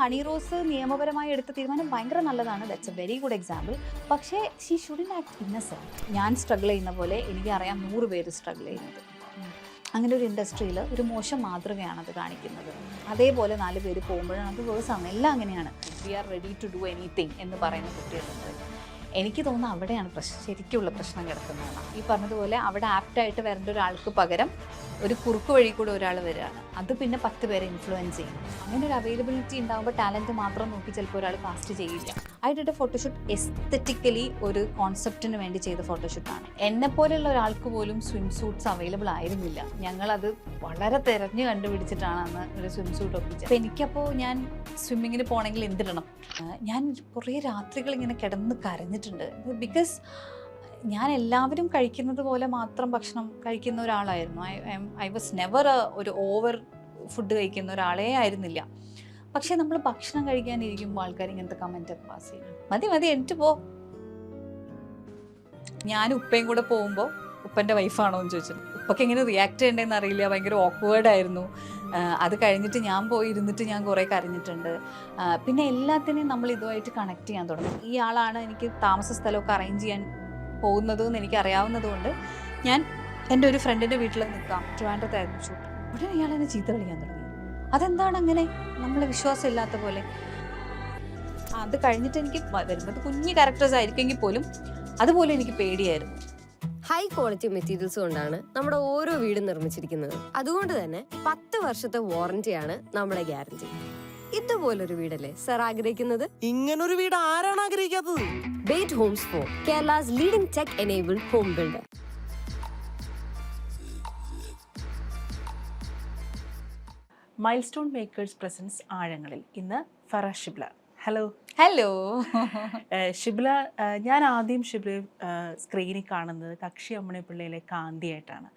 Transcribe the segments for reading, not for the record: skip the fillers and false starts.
ഹണി റോസ് നിയമപരമായി എടുത്ത തീരുമാനം ഭയങ്കര നല്ലതാണ്. That's a very good example. പക്ഷേ ഷീ ഷുഡൻറ്റ് ആക്ട് ഇന്നസെന്റ്. ഞാൻ സ്ട്രഗിൾ ചെയ്യുന്ന പോലെ എനിക്കറിയാം 100 പേര് സ്ട്രഗിൾ ചെയ്യുന്നത്. അങ്ങനെ ഒരു ഇൻഡസ്ട്രിയിൽ ഒരു മോശം മാതൃകയാണ് അത് കാണിക്കുന്നത്. അതേപോലെ 4 പേര് പോകുമ്പോഴാണ് അത് വേഴ്സാണ്. എല്ലാം അങ്ങനെയാണ്. We are ready to do anything എന്ന് പറയുന്ന കുട്ടികളുണ്ട്. എനിക്ക് തോന്നുന്നു അവിടെയാണ് ശരിക്കുള്ള പ്രശ്നം കിടക്കുന്നതാണ്. ഈ പറഞ്ഞതുപോലെ അവിടെ ആപ്റ്റായിട്ട് വരേണ്ട ഒരാൾക്ക് പകരം ഒരു കുറുക്ക് വഴി കൂടെ ഒരാൾ വരികയാണ്. അത് പിന്നെ 10 പേരെ ഇൻഫ്ലുവൻസ് ചെയ്യും. അങ്ങനെ ഒരു അവൈലബിലിറ്റി ഉണ്ടാകുമ്പോൾ ടാലൻറ്റ് മാത്രം നോക്കി ചിലപ്പോൾ ഒരാൾ കാസ്റ്റ് ചെയ്യില്ല. I did a photoshoot aesthetically ഒരു കോൺസെപ്റ്റിന് വേണ്ടി ചെയ്ത ഫോട്ടോഷൂട്ടാണ്. എന്നെപ്പോലെയുള്ള ഒരാൾക്ക് പോലും സ്വിം സൂട്ട്സ് അവൈലബിൾ ആയിരുന്നില്ല. ഞങ്ങളത് വളരെ തിരഞ്ഞു കണ്ടുപിടിച്ചിട്ടാണ് അന്ന് ഒരു സ്വിം സൂട്ട് ഒപ്പിച്ചത്. അപ്പോൾ എനിക്കപ്പോൾ ഞാൻ സ്വിമ്മിങ്ങിന് പോകണമെങ്കിൽ എന്തിടണം? ഞാൻ കുറേ രാത്രികൾ ഇങ്ങനെ കിടന്ന് കരഞ്ഞിട്ടുണ്ട്. ബിക്കോസ് ഞാൻ എല്ലാവരും കഴിക്കുന്നത് പോലെ മാത്രം ഭക്ഷണം കഴിക്കുന്ന ഒരാളായിരുന്നു. ഐ വാസ് നെവർ ഒരു ഓവർ ഫുഡ് കഴിക്കുന്ന ഒരാളേ ആയിരുന്നില്ല. പക്ഷേ നമ്മൾ ഭക്ഷണം കഴിക്കാനിരിക്കുമ്പോൾ ആൾക്കാർ ഇങ്ങനത്തെ കമൻ്റ് ഒക്കെ പാസ് ചെയ്യും. മതി എന്നിട്ട് പോ. ഞാൻ ഉപ്പയും കൂടെ പോകുമ്പോൾ ഉപ്പൻ്റെ വൈഫാണോ എന്ന് ചോദിച്ചു. ഉപ്പൊക്കെ എങ്ങനെ റിയാക്ട് ചെയ്യേണ്ടതെന്ന് അറിയില്ല. ഭയങ്കര ഓക്വേർഡായിരുന്നു. അത് കഴിഞ്ഞിട്ട് ഞാൻ പോയി ഇരുന്നിട്ട് ഞാൻ കുറേ കരഞ്ഞിട്ടുണ്ട്. പിന്നെ എല്ലാത്തിനെയും നമ്മൾ ഇതുമായിട്ട് കണക്ട് ചെയ്യാൻ തുടങ്ങി. ഈ ആളാണ് എനിക്ക് താമസ സ്ഥലമൊക്കെ അറേഞ്ച് ചെയ്യാൻ പോകുന്നതെന്ന് എനിക്ക് അറിയാവുന്നത് കൊണ്ട് ഞാൻ എൻ്റെ ഒരു ഫ്രണ്ടിൻ്റെ വീട്ടിൽ നിൽക്കാം. ട്രിവാൻഡ്രത്തായിരുന്നു ഷൂട്ട്. ഉടനെ ഇയാൾ എന്നെ ചീത്ത കളിക്കാൻ തുടങ്ങി. അതെന്താണ് അങ്ങനെ? നമ്മൾ വിശ്വാസം ഇല്ലാത്ത പോലെ. അത് കഴിഞ്ഞിട്ട് എനിക്ക് വരുന്നത് കുഞ്ഞു ക്യാരക്ടേഴ്സ് ആയിരിക്കുമെങ്കിൽ പോലും അതുപോലെ എനിക്ക് പേടിയായിരുന്നു. ഹൈ ക്വാളിറ്റി മെറ്റീരിയൽസ് കൊണ്ടാണ് നമ്മുടെ ഓരോ വീടും നിർമ്മിച്ചിരിക്കുന്നത്. അതുകൊണ്ട് തന്നെ 10 വർഷത്തെ വാറന്റിയാണ് നമ്മുടെ ഗ്യാരണ്ടി. ഇതുപോലൊരു വീടല്ലേ സർ ആഗ്രഹിക്കുന്നത്? ഇങ്ങനൊരു വീട് ആരാണ് ആഗ്രഹിക്കാത്തത്? Bate Homes for Kerala's leading tech enabled home builder. Milestone makers presence ആഴങ്ങളിൽ. ഇന്ന് ഫറ ഷിബ്ല. ഹലോ. ഷിബ്ല, ഞാൻ ആദ്യം ഷിബ്ല സ്ക്രീനിൽ കാണുന്നത് കക്ഷി അമ്മണി പിള്ളയിലെ കാന്തിയായിട്ടാണ്.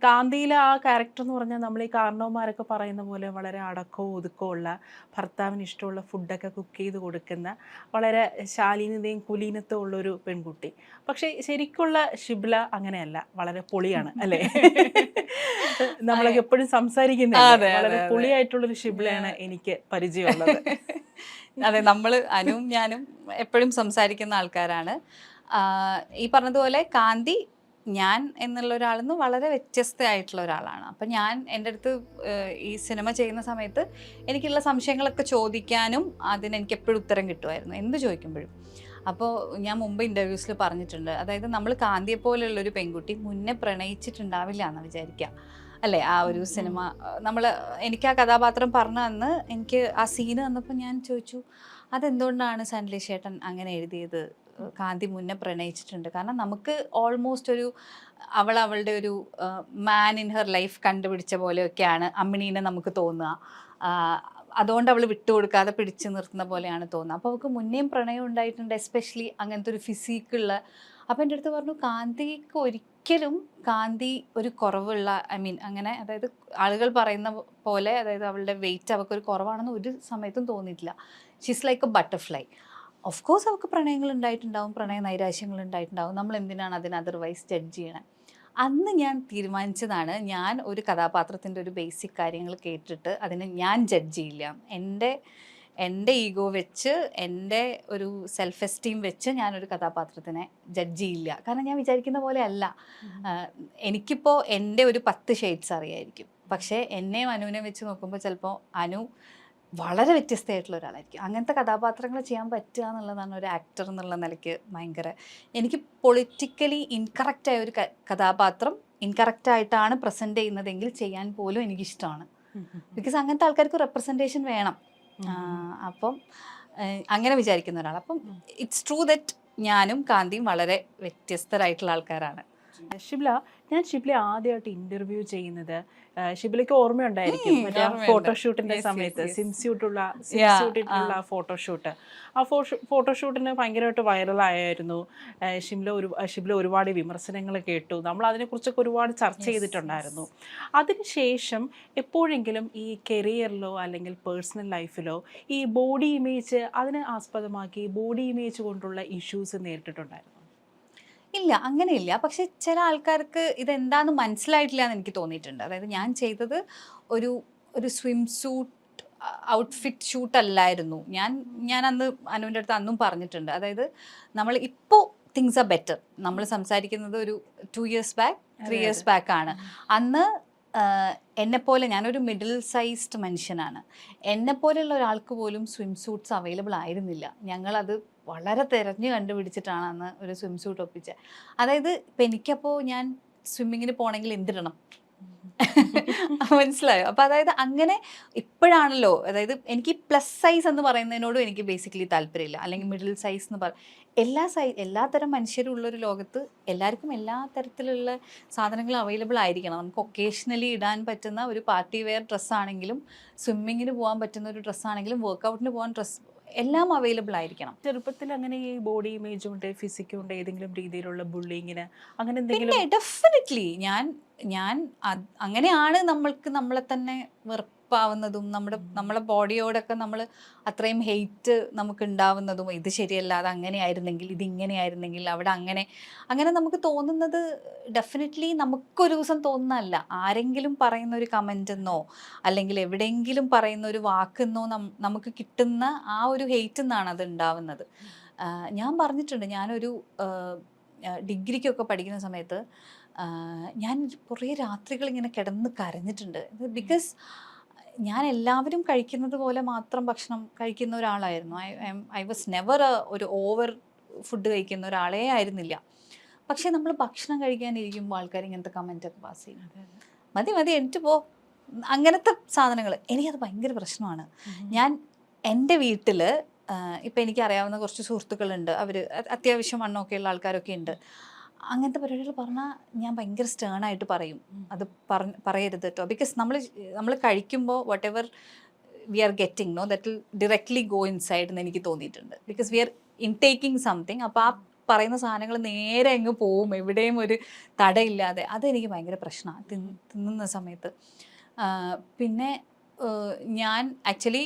കാന്തിയിലെ ആ ക്യാരക്ടർ എന്ന് പറഞ്ഞാൽ നമ്മൾ ഈ കാരണവന്മാരൊക്കെ പറയുന്ന പോലെ വളരെ അടക്കവും ഒതുക്കവും ഉള്ള, ഭർത്താവിന് ഇഷ്ടമുള്ള ഫുഡൊക്കെ കുക്ക് ചെയ്ത് കൊടുക്കുന്ന, വളരെ ശാലീനതയും കുലീനത്വം ഉള്ളൊരു പെൺകുട്ടി. പക്ഷേ ശരിക്കുള്ള ഷിബ്ല അങ്ങനെയല്ല, വളരെ പൊളിയാണ് അല്ലേ? നമ്മളൊക്കെ എപ്പോഴും സംസാരിക്കുന്നത് വളരെ പൊളിയായിട്ടുള്ളൊരു ഷിബ്ലയാണ് എനിക്ക് പരിചയമുള്ളത്. അതെ, നമ്മൾ അനുവും ഞാനും എപ്പോഴും സംസാരിക്കുന്ന ആൾക്കാരാണ്. ഈ പറഞ്ഞതുപോലെ കാന്തി ഞാൻ എന്നുള്ള ഒരാളിൽ നിന്ന് വളരെ വ്യത്യസ്തമായിട്ടുള്ള ഒരാളാണ്. അപ്പം ഞാൻ എൻ്റെ അടുത്ത് ഈ സിനിമ ചെയ്യുന്ന സമയത്ത് എനിക്കുള്ള സംശയങ്ങളൊക്കെ ചോദിക്കാനും അതിനെനിക്ക് എപ്പോഴും ഉത്തരം കിട്ടുമായിരുന്നു, എന്ത് ചോദിക്കുമ്പോഴും. അപ്പോൾ ഞാൻ മുമ്പ് ഇൻ്റർവ്യൂസിൽ പറഞ്ഞിട്ടുണ്ട്, അതായത് നമ്മൾ കാന്തിയെ പോലെയുള്ളൊരു പെൺകുട്ടി മുന്നേ പ്രണയിച്ചിട്ടുണ്ടാവില്ല എന്ന് വിചാരിക്കുക അല്ലേ? ആ ഒരു സിനിമ എനിക്ക് ആ കഥാപാത്രം പറഞ്ഞു തന്ന് എനിക്ക് ആ സീന് തന്നപ്പോൾ ഞാൻ ചോദിച്ചു, അതെന്തുകൊണ്ടാണ് സൻലേഷ് ചേട്ടൻ അങ്ങനെ എഴുതിയത്? കാന്തി മുന്നേ പ്രണയിച്ചിട്ടുണ്ട്. കാരണം നമുക്ക് ഓൾമോസ്റ്റ് അവളുടെ ഒരു മാൻ ഇൻ ഹെർ ലൈഫ് കണ്ടുപിടിച്ച പോലെയൊക്കെയാണ് അമ്മിണീനെ നമുക്ക് തോന്നുക. അതുകൊണ്ട് അവൾ വിട്ടുകൊടുക്കാതെ പിടിച്ചു നിർത്തുന്ന പോലെയാണ് തോന്നുന്നത്. അപ്പോൾ അവൾക്ക് മുന്നേയും പ്രണയം ഉണ്ടായിട്ടുണ്ട്, എസ്പെഷ്യലി അങ്ങനത്തെ ഒരു ഫിസിക്കുള്ള. അപ്പോൾ എൻ്റെ അടുത്ത് പറഞ്ഞു, കാന്തിക്ക് ഒരിക്കലും കാന്തി ഒരു കുറവുള്ള, അങ്ങനെ, അതായത് ആളുകൾ പറയുന്ന പോലെ, അതായത് അവളുടെ വെയിറ്റ് അവൾക്കൊരു കുറവാണെന്ന് ഒരു സമയത്തും തോന്നിയിട്ടില്ല. She's like A butterfly. Of course അവൾക്ക് പ്രണയങ്ങൾ ഉണ്ടായിട്ടുണ്ടാവും, പ്രണയ നൈരാശ്യങ്ങൾ ഉണ്ടായിട്ടുണ്ടാവും. നമ്മൾ എന്തിനാണ് അതിന് അതർവൈസ് ജഡ്ജ് ചെയ്യണേ? അന്ന് ഞാൻ തീരുമാനിച്ചതാണ്, ഞാൻ ഒരു കഥാപാത്രത്തിൻ്റെ ഒരു ബേസിക് കാര്യങ്ങൾ കേട്ടിട്ട് അതിനെ ഞാൻ ജഡ്ജ് ചെയ്യില്ല. എൻ്റെ ഈഗോ വെച്ച്, എൻ്റെ ഒരു സെൽഫ് എസ്റ്റീം വെച്ച് ഞാനൊരു കഥാപാത്രത്തിനെ ജഡ്ജ് ചെയ്യില്ല. കാരണം ഞാൻ വിചാരിക്കുന്ന പോലെ അല്ല. എനിക്കിപ്പോൾ എൻ്റെ ഒരു 10 ഷെയ്ഡ്സ് അറിയായിരിക്കും, പക്ഷേ എന്നെയും അനുവിനെ വെച്ച് നോക്കുമ്പോൾ ചിലപ്പോൾ അനു വളരെ വ്യത്യസ്തമായിട്ടുള്ള ഒരാളായിരിക്കും. അങ്ങനത്തെ കഥാപാത്രങ്ങൾ ചെയ്യാൻ പറ്റുക എന്നുള്ളതാണ് ഒരു ആക്ടർ എന്നുള്ള നിലയ്ക്ക് ഭയങ്കര. എനിക്ക് പൊളിറ്റിക്കലി ഇൻകറക്റ്റായ ഒരു കഥാപാത്രം ഇൻകറക്റ്റായിട്ടാണ് പ്രസൻറ്റ് ചെയ്യുന്നതെങ്കിൽ ചെയ്യാൻ പോലും എനിക്കിഷ്ടമാണ്. ബിക്കോസ് അങ്ങനത്തെ ആൾക്കാർക്ക് റെപ്രസെൻറ്റേഷൻ വേണം. അപ്പം അങ്ങനെ വിചാരിക്കുന്ന ഒരാൾ. അപ്പം ഇറ്റ്സ് ട്രൂ ദറ്റ് ഞാനും കാന്തിയും വളരെ വ്യത്യസ്തരായിട്ടുള്ള ആൾക്കാരാണ്. ഷിബ്ല, ഞാൻ ഷിബ്ല ആദ്യമായിട്ട് ഇന്റർവ്യൂ ചെയ്യുന്നത്, ഷിബ്ലയ്ക്ക് ഓർമ്മയുണ്ടായിരിക്കും, മറ്റേ ഫോട്ടോഷൂട്ടിന്റെ സമയത്ത് സ്വിംസ്യൂട്ടുള്ള ഫോട്ടോഷൂട്ട്. ആ ഫോട്ടോഷൂട്ടിന് ഭയങ്കരമായിട്ട് വൈറലായിരുന്നു. ഷിബ്ല ഒരുപാട് വിമർശനങ്ങൾ കേട്ടു. നമ്മൾ അതിനെക്കുറിച്ചൊക്കെ ഒരുപാട് ചർച്ച ചെയ്തിട്ടുണ്ടായിരുന്നു. അതിനുശേഷം എപ്പോഴെങ്കിലും ഈ കരിയറിലോ അല്ലെങ്കിൽ പേഴ്സണൽ ലൈഫിലോ ഈ ബോഡി ഇമേജ്, അതിനെ ആസ്പദമാക്കി ബോഡി ഇമേജ് കൊണ്ടുള്ള ഇഷ്യൂസ് നേരിട്ടിട്ടുണ്ടായിരുന്നു? ഇല്ല, അങ്ങനെയില്ല. പക്ഷെ ചില ആൾക്കാർക്ക് ഇതെന്താണെന്ന് മനസ്സിലായിട്ടില്ല എന്ന് എനിക്ക് തോന്നിയിട്ടുണ്ട്. അതായത് ഞാൻ ചെയ്തത് ഒരു സ്വിം സൂട്ട് ഔട്ട്ഫിറ്റ് ഷൂട്ട് അല്ലായിരുന്നു. ഞാൻ അന്ന് അനുവിൻ്റെ അടുത്ത് അന്നും പറഞ്ഞിട്ടുണ്ട്. അതായത് നമ്മൾ ഇപ്പോൾ തിങ്സ് ആർ ബെറ്റർ. നമ്മൾ സംസാരിക്കുന്നത് ഒരു 2 years ബാക്ക് 3 years ബാക്ക് ആണ്. അന്ന് എന്നെപ്പോലെ ഞാനൊരു മിഡിൽ സൈസ്ഡ് മനുഷ്യനാണ്. എന്നെപ്പോലെയുള്ള ഒരാൾക്ക് പോലും സ്വിം സൂട്ട്സ് അവൈലബിൾ ആയിരുന്നില്ല. ഞങ്ങളത് വളരെ തിരഞ്ഞു കണ്ടുപിടിച്ചിട്ടാണ് അന്ന് ഒരു സ്വിം സൂട്ട് ഒപ്പിച്ചത്. അതായത് ഇപ്പം എനിക്കപ്പോൾ ഞാൻ സ്വിമ്മിങ്ങിന് പോകണമെങ്കിൽ എന്തിടണം മനസ്സിലായോ? അപ്പോൾ അതായത് അങ്ങനെ ഇപ്പോഴാണല്ലോ, അതായത് എനിക്ക് പ്ലസ് സൈസ് എന്ന് പറയുന്നതിനോടും എനിക്ക് ബേസിക്കലി താല്പര്യമില്ല, അല്ലെങ്കിൽ മിഡിൽ സൈസ് എന്ന് എല്ലാത്തരം മനുഷ്യരും ഉള്ളൊരു ലോകത്ത് എല്ലാവർക്കും എല്ലാ തരത്തിലുള്ള സാധനങ്ങളും അവൈലബിൾ ആയിരിക്കണം. നമുക്ക് ഒക്കേഷണലി ഇടാൻ പറ്റുന്ന ഒരു പാർട്ടി വെയർ ഡ്രസ്സാണെങ്കിലും, സ്വിമ്മിങ്ങിന് പോകാൻ പറ്റുന്ന ഒരു ഡ്രസ്സാണെങ്കിലും, വർക്കൗട്ടിന് പോകാൻ ഡ്രസ്സ് എല്ലാം അവൈലബിൾ ആയിരിക്കണം. ചെറുപ്പത്തിൽ അങ്ങനെ ഈ ബോഡി ഇമേജും ഉണ്ട്, ഫിസിക്കും ഉണ്ട്, ഏതെങ്കിലും രീതിയിലുള്ള ബുള്ളിങ്ങിന് അങ്ങനെ എന്തെങ്കിലും? പിന്നെ ഡെഫിനറ്റ്ലി ഞാൻ അങ്ങനെയാണ് നമ്മൾക്ക് നമ്മളെ തന്നെ വെറുപ്പാവുന്നതും നമ്മളെ ബോഡിയോടൊക്കെ നമ്മൾ അത്രയും ഹെയ്റ്റ് നമുക്ക് ഉണ്ടാവുന്നതും. ഇത് ശരിയല്ല, അത് അങ്ങനെയായിരുന്നെങ്കിൽ, ഇതിങ്ങനെയായിരുന്നെങ്കിൽ, അവിടെ അങ്ങനെ നമുക്ക് തോന്നുന്നത് ഡെഫിനറ്റ്ലി നമുക്കൊരു ദിവസം തോന്നുന്നതല്ല. ആരെങ്കിലും പറയുന്ന ഒരു കമൻറ്റെന്നോ അല്ലെങ്കിൽ എവിടെയെങ്കിലും പറയുന്ന ഒരു വാക്കെന്നോ നമുക്ക് കിട്ടുന്ന ആ ഒരു ഹെയ്റ്റ് നിന്നാണ് അത് ഉണ്ടാവുന്നത്. ഞാൻ പറഞ്ഞിട്ടുണ്ട്, ഞാനൊരു ഡിഗ്രിക്കൊക്കെ പഠിക്കുന്ന സമയത്ത് ഞാൻ കുറേ രാത്രികൾ ഇങ്ങനെ കിടന്ന് കരഞ്ഞിട്ടുണ്ട്. ബിക്കോസ് ഞാൻ എല്ലാവരും കഴിക്കുന്നത് പോലെ മാത്രം ഭക്ഷണം കഴിക്കുന്ന ഒരാളായിരുന്നു. ഐ വാസ് നെവർ ഒരു ഓവർ ഫുഡ് കഴിക്കുന്ന ഒരാളേ ആയിരുന്നില്ല. പക്ഷേ നമ്മൾ ഭക്ഷണം കഴിക്കാനിരിക്കുമ്പോൾ ആൾക്കാർ ഇങ്ങനത്തെ കമൻറ്റൊക്കെ പാസ് ചെയ്യും. മതി എനിക്ക് പോ, അങ്ങനത്തെ സാധനങ്ങൾ എനിക്കത് ഭയങ്കര പ്രശ്നമാണ്. ഞാൻ എൻ്റെ വീട്ടിൽ ഇപ്പം എനിക്കറിയാവുന്ന കുറച്ച് സുഹൃത്തുക്കളുണ്ട്, അവർ അത്യാവശ്യം വണ്ണമൊക്കെ ഉള്ള ആൾക്കാരൊക്കെ ഉണ്ട്. അങ്ങനത്തെ പരിപാടികൾ പറഞ്ഞാൽ ഞാൻ ഭയങ്കര സ്റ്റേണായിട്ട് പറയും, അത് പറയരുത് കേട്ടോ. ബിക്കോസ് നമ്മൾ കഴിക്കുമ്പോൾ whatever we are getting that will directly go inside എന്ന് എനിക്ക് തോന്നിയിട്ടുണ്ട്. Because we are intaking something. അപ്പോൾ ആ പറയുന്ന സാധനങ്ങൾ നേരെ അങ്ങ് പോവും, എവിടെയും ഒരു തടയില്ലാതെ. അതെനിക്ക് ഭയങ്കര പ്രശ്നമാണ് തിന്നുന്ന സമയത്ത്. പിന്നെ ഞാൻ ആക്ച്വലി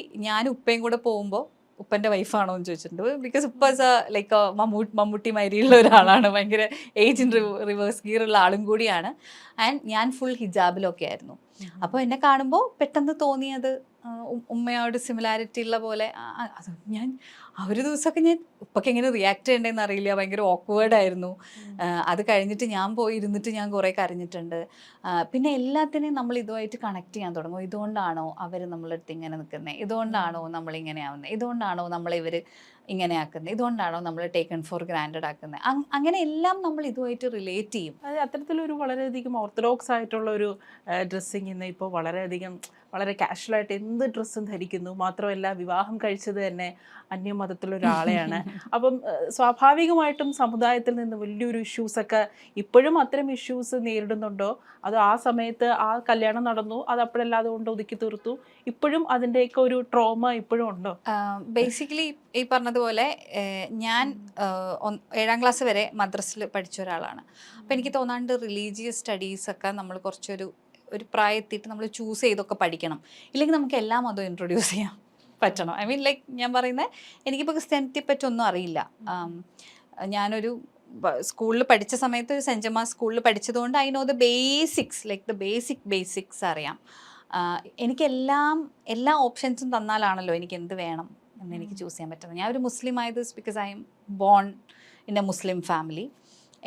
ഉപ്പയും കൂടെ പോകുമ്പോൾ ഉപ്പൻ്റെ വൈഫാണോ എന്ന് ചോദിച്ചിട്ടുണ്ട്. ബിക്കോസ് ഉപ്പ ലൈക്ക് മമ്മൂട്ടി മാതിരിയുള്ള ഒരാളാണ്, ഭയങ്കര ഏജ് ഇൻ റിവേഴ്സ് ഗിയർ ഉള്ള ആളും കൂടിയാണ്. ആൻഡ് ഞാൻ ഫുൾ ഹിജാബിലൊക്കെ ആയിരുന്നു. അപ്പോൾ എന്നെ കാണുമ്പോൾ പെട്ടെന്ന് തോന്നിയത് ഉമ്മയോട് സിമിലാരിറ്റി ഉള്ള പോലെ. അത് ഞാൻ ഒരു ദിവസമൊക്കെ ഞാൻ ഉപ്പൊക്കെ എങ്ങനെ റിയാക്ട് ചെയ്യേണ്ടതെന്ന് അറിയില്ല, ഭയങ്കര ഓക്വേർഡായിരുന്നു. അത് കഴിഞ്ഞിട്ട് ഞാൻ പോയി ഇരുന്നിട്ട് ഞാൻ കുറേ കരഞ്ഞിട്ടുണ്ട്. പിന്നെ എല്ലാത്തിനെയും നമ്മൾ ഇതുമായിട്ട് കണക്ട് ചെയ്യാൻ തുടങ്ങും. ഇതുകൊണ്ടാണോ അവർ നമ്മളടുത്ത് ഇങ്ങനെ നിൽക്കുന്നത്, ഇതുകൊണ്ടാണോ നമ്മളിങ്ങനെ ആവുന്നത്, ഇതുകൊണ്ടാണോ നമ്മളിവർ ഇങ്ങനെ ആക്കുന്നത്, ഇതുകൊണ്ടാണോ നമ്മൾ ടേക്കൺ ഫോർ ഗ്രാൻഡഡ് ആക്കുന്നത്, അങ്ങനെ എല്ലാം നമ്മൾ ഇതുമായിട്ട് റിലേറ്റ് ചെയ്യും. അത് അത്തരത്തിലൊരു വളരെയധികം ഓർത്തഡോക്സ് ആയിട്ടുള്ള ഒരു ഡ്രസ്സിങ് ഇന്ന് ഇപ്പോൾ വളരെ കാഷ്വലായിട്ട് എന്ത് ഡ്രസ്സും ധരിക്കുന്നു. മാത്രമല്ല വിവാഹം കഴിച്ചത് തന്നെ അന്യമതത്തിലൊരാളെയാണ്. അപ്പം സ്വാഭാവികമായിട്ടും സമുദായത്തിൽ നിന്ന് വലിയൊരു ഇഷ്യൂസൊക്കെ ഇപ്പോഴും അത്തരം ഇഷ്യൂസ് നേരിടുന്നുണ്ടോ? അത് ആ സമയത്ത് ആ കല്യാണം നടന്നു, അത് അപ്പോഴല്ലാതെ കൊണ്ട് ഒതുക്കി തീർത്തു, ഇപ്പോഴും അതിൻ്റെയൊക്കെ ഒരു ട്രോമ ഇപ്പോഴും ഉണ്ടോ? ബേസിക്കലി ഈ പറഞ്ഞതുപോലെ ഞാൻ 7ാം ക്ലാസ് വരെ മദ്രസിൽ പഠിച്ച ഒരാളാണ്. അപ്പോൾ എനിക്ക് തോന്നാണ്ട് റിലീജിയസ് സ്റ്റഡീസൊക്കെ നമ്മൾ കുറച്ചൊരു പ്രായത്തിട്ട് നമ്മൾ ചൂസ് ചെയ്തൊക്കെ പഠിക്കണം. ഇല്ലെങ്കിൽ നമുക്ക് എല്ലാ മതവും ഇൻട്രൊഡ്യൂസ് ചെയ്യാൻ പറ്റണം. ഐ മീൻ ലൈക്ക് ഞാൻ പറയുന്നത്, എനിക്കിപ്പോൾ ക്രിസ്ത്യാനിറ്റിയെ പറ്റി ഒന്നും അറിയില്ല. ഞാനൊരു സ്കൂളിൽ പഠിച്ച സമയത്ത് ഒരു സെൻറ്റ് ജമാസ് സ്കൂളിൽ പഠിച്ചതുകൊണ്ട് I know the basics, like the basics അറിയാം. എനിക്ക് എല്ലാ ഓപ്ഷൻസും തന്നാലാണല്ലോ എനിക്ക് എന്ത് വേണം എന്ന് എനിക്ക് ചൂസ് ചെയ്യാൻ പറ്റുന്നത്. ഞാൻ ഒരു മുസ്ലിം ആയത് because I M born in a Muslim family.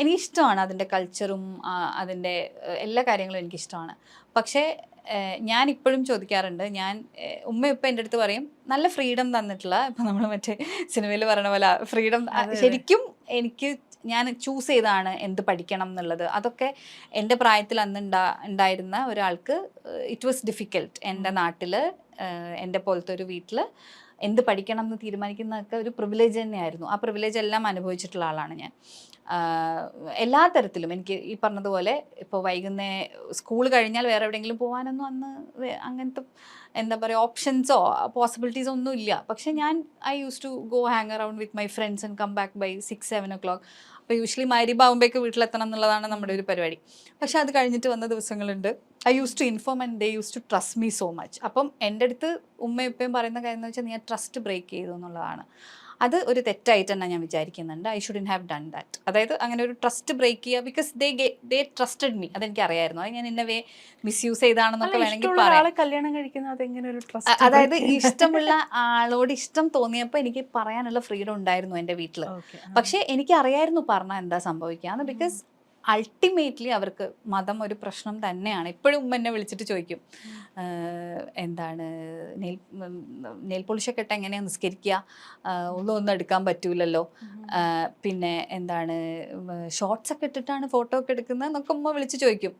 എനിക്കിഷ്ടമാണ് അതിൻ്റെ കൾച്ചറും അതിൻ്റെ എല്ലാ കാര്യങ്ങളും എനിക്കിഷ്ടമാണ്. പക്ഷേ ഞാൻ ഇപ്പോഴും ചോദിക്കാറുണ്ട്, ഉമ്മ ഇപ്പം എൻ്റെ അടുത്ത് പറയും നല്ല ഫ്രീഡം തന്നിട്ടുള്ള, ഇപ്പം നമ്മൾ മറ്റേ സിനിമയിൽ പറയണ പോലെ ഫ്രീഡം ശരിക്കും ഞാൻ ചൂസ് ചെയ്താണ് എന്ത് പഠിക്കണം എന്നുള്ളത്. അതൊക്കെ എൻ്റെ പ്രായത്തിൽ അന്ന് ഉണ്ടായിരുന്ന ഒരാൾക്ക് ഇറ്റ് വാസ് ഡിഫിക്കൽട്ട്. എൻ്റെ നാട്ടിൽ എൻ്റെ പോലത്തെ ഒരു വീട്ടിൽ എന്ത് പഠിക്കണം എന്ന് തീരുമാനിക്കുന്നതൊക്കെ ഒരു പ്രിവിലേജ് തന്നെയായിരുന്നു. ആ പ്രിവിലേജ് എല്ലാം അനുഭവിച്ചിട്ടുള്ള ആളാണ് ഞാൻ. എല്ലാ തരത്തിലും എനിക്ക് ഈ പറഞ്ഞതുപോലെ ഇപ്പോൾ സ്കൂൾ കഴിഞ്ഞാൽ വേറെ എവിടെയെങ്കിലും പോകാനൊന്നും അന്ന് അങ്ങനത്തെ എന്താ പറയുക ഓപ്ഷൻസോ പോസിബിലിറ്റീസോ ഒന്നും ഇല്ല. പക്ഷേ I use to go hang around with my friends and come back by 6-7 o'clock. അപ്പോൾ യൂഷ്വലി മഗ്‌രിബാവുമ്പോഴേക്ക് വീട്ടിലെത്തണം എന്നുള്ളതാണ് നമ്മുടെ ഒരു പരിപാടി. പക്ഷേ അത് കഴിഞ്ഞിട്ട് വന്ന ദിവസങ്ങളുണ്ട്. I use to inform and they use to trust me so much. അപ്പം എൻ്റെ അടുത്ത് ഉമ്മയും ഉപ്പയും പറയുന്ന കാര്യം എന്ന് വെച്ചാൽ നീ ട്രസ്റ്റ് ബ്രേക്ക് ചെയ്തു എന്നുള്ളതാണ്. അത് ഒരു തെറ്റായിട്ട് തന്നെ ഞാൻ വിചാരിക്കുന്നുണ്ട്. I shouldn't have done that. അതായത് അങ്ങനെ ഒരു ട്രസ്റ്റ് ബ്രേക്ക് ചെയ്യുക, ബിക്കോസ് ദേ ട്രസ്റ്റഡ് മീ. അതെനിക്ക് അറിയായിരുന്നു. അത് ഞാൻ ഇന്ന വേ മിസ്യൂസ് ചെയ്താണെന്നൊക്കെ വേണമെങ്കിൽ പറയാം. കല്യാണം കഴിക്കുന്നത് അതെങ്ങനെ ഒരു അതായത് ഇഷ്ടമുള്ള ആളോട് ഇഷ്ടം തോന്നിയപ്പോൾ എനിക്ക് പറയാനുള്ള ഫ്രീഡം ഉണ്ടായിരുന്നു എൻ്റെ വീട്ടിൽ. പക്ഷേ എനിക്ക് അറിയായിരുന്നു പറഞ്ഞാൽ എന്താ സംഭവിക്കാന്ന്. ബിക്കോസ് അൾട്ടിമേറ്റ്ലി അവർക്ക് മതം ഒരു പ്രശ്നം തന്നെയാണ്. ഇപ്പോഴും ഉമ്മ എന്നെ വിളിച്ചിട്ട് ചോദിക്കും, എന്താണ് നെയിൽ പോളിഷൊക്കെ ഇട്ട് എങ്ങനെയാണ് നിസ്കരിക്കുക, ഒന്നും എടുക്കാൻ പറ്റൂലല്ലോ, പിന്നെ എന്താണ് ഷോർട്സ് ഒക്കെ ഇട്ടിട്ടാണ് ഫോട്ടോ ഒക്കെ എടുക്കുന്നത് എന്നൊക്കെ ഉമ്മ വിളിച്ച് ചോദിക്കും.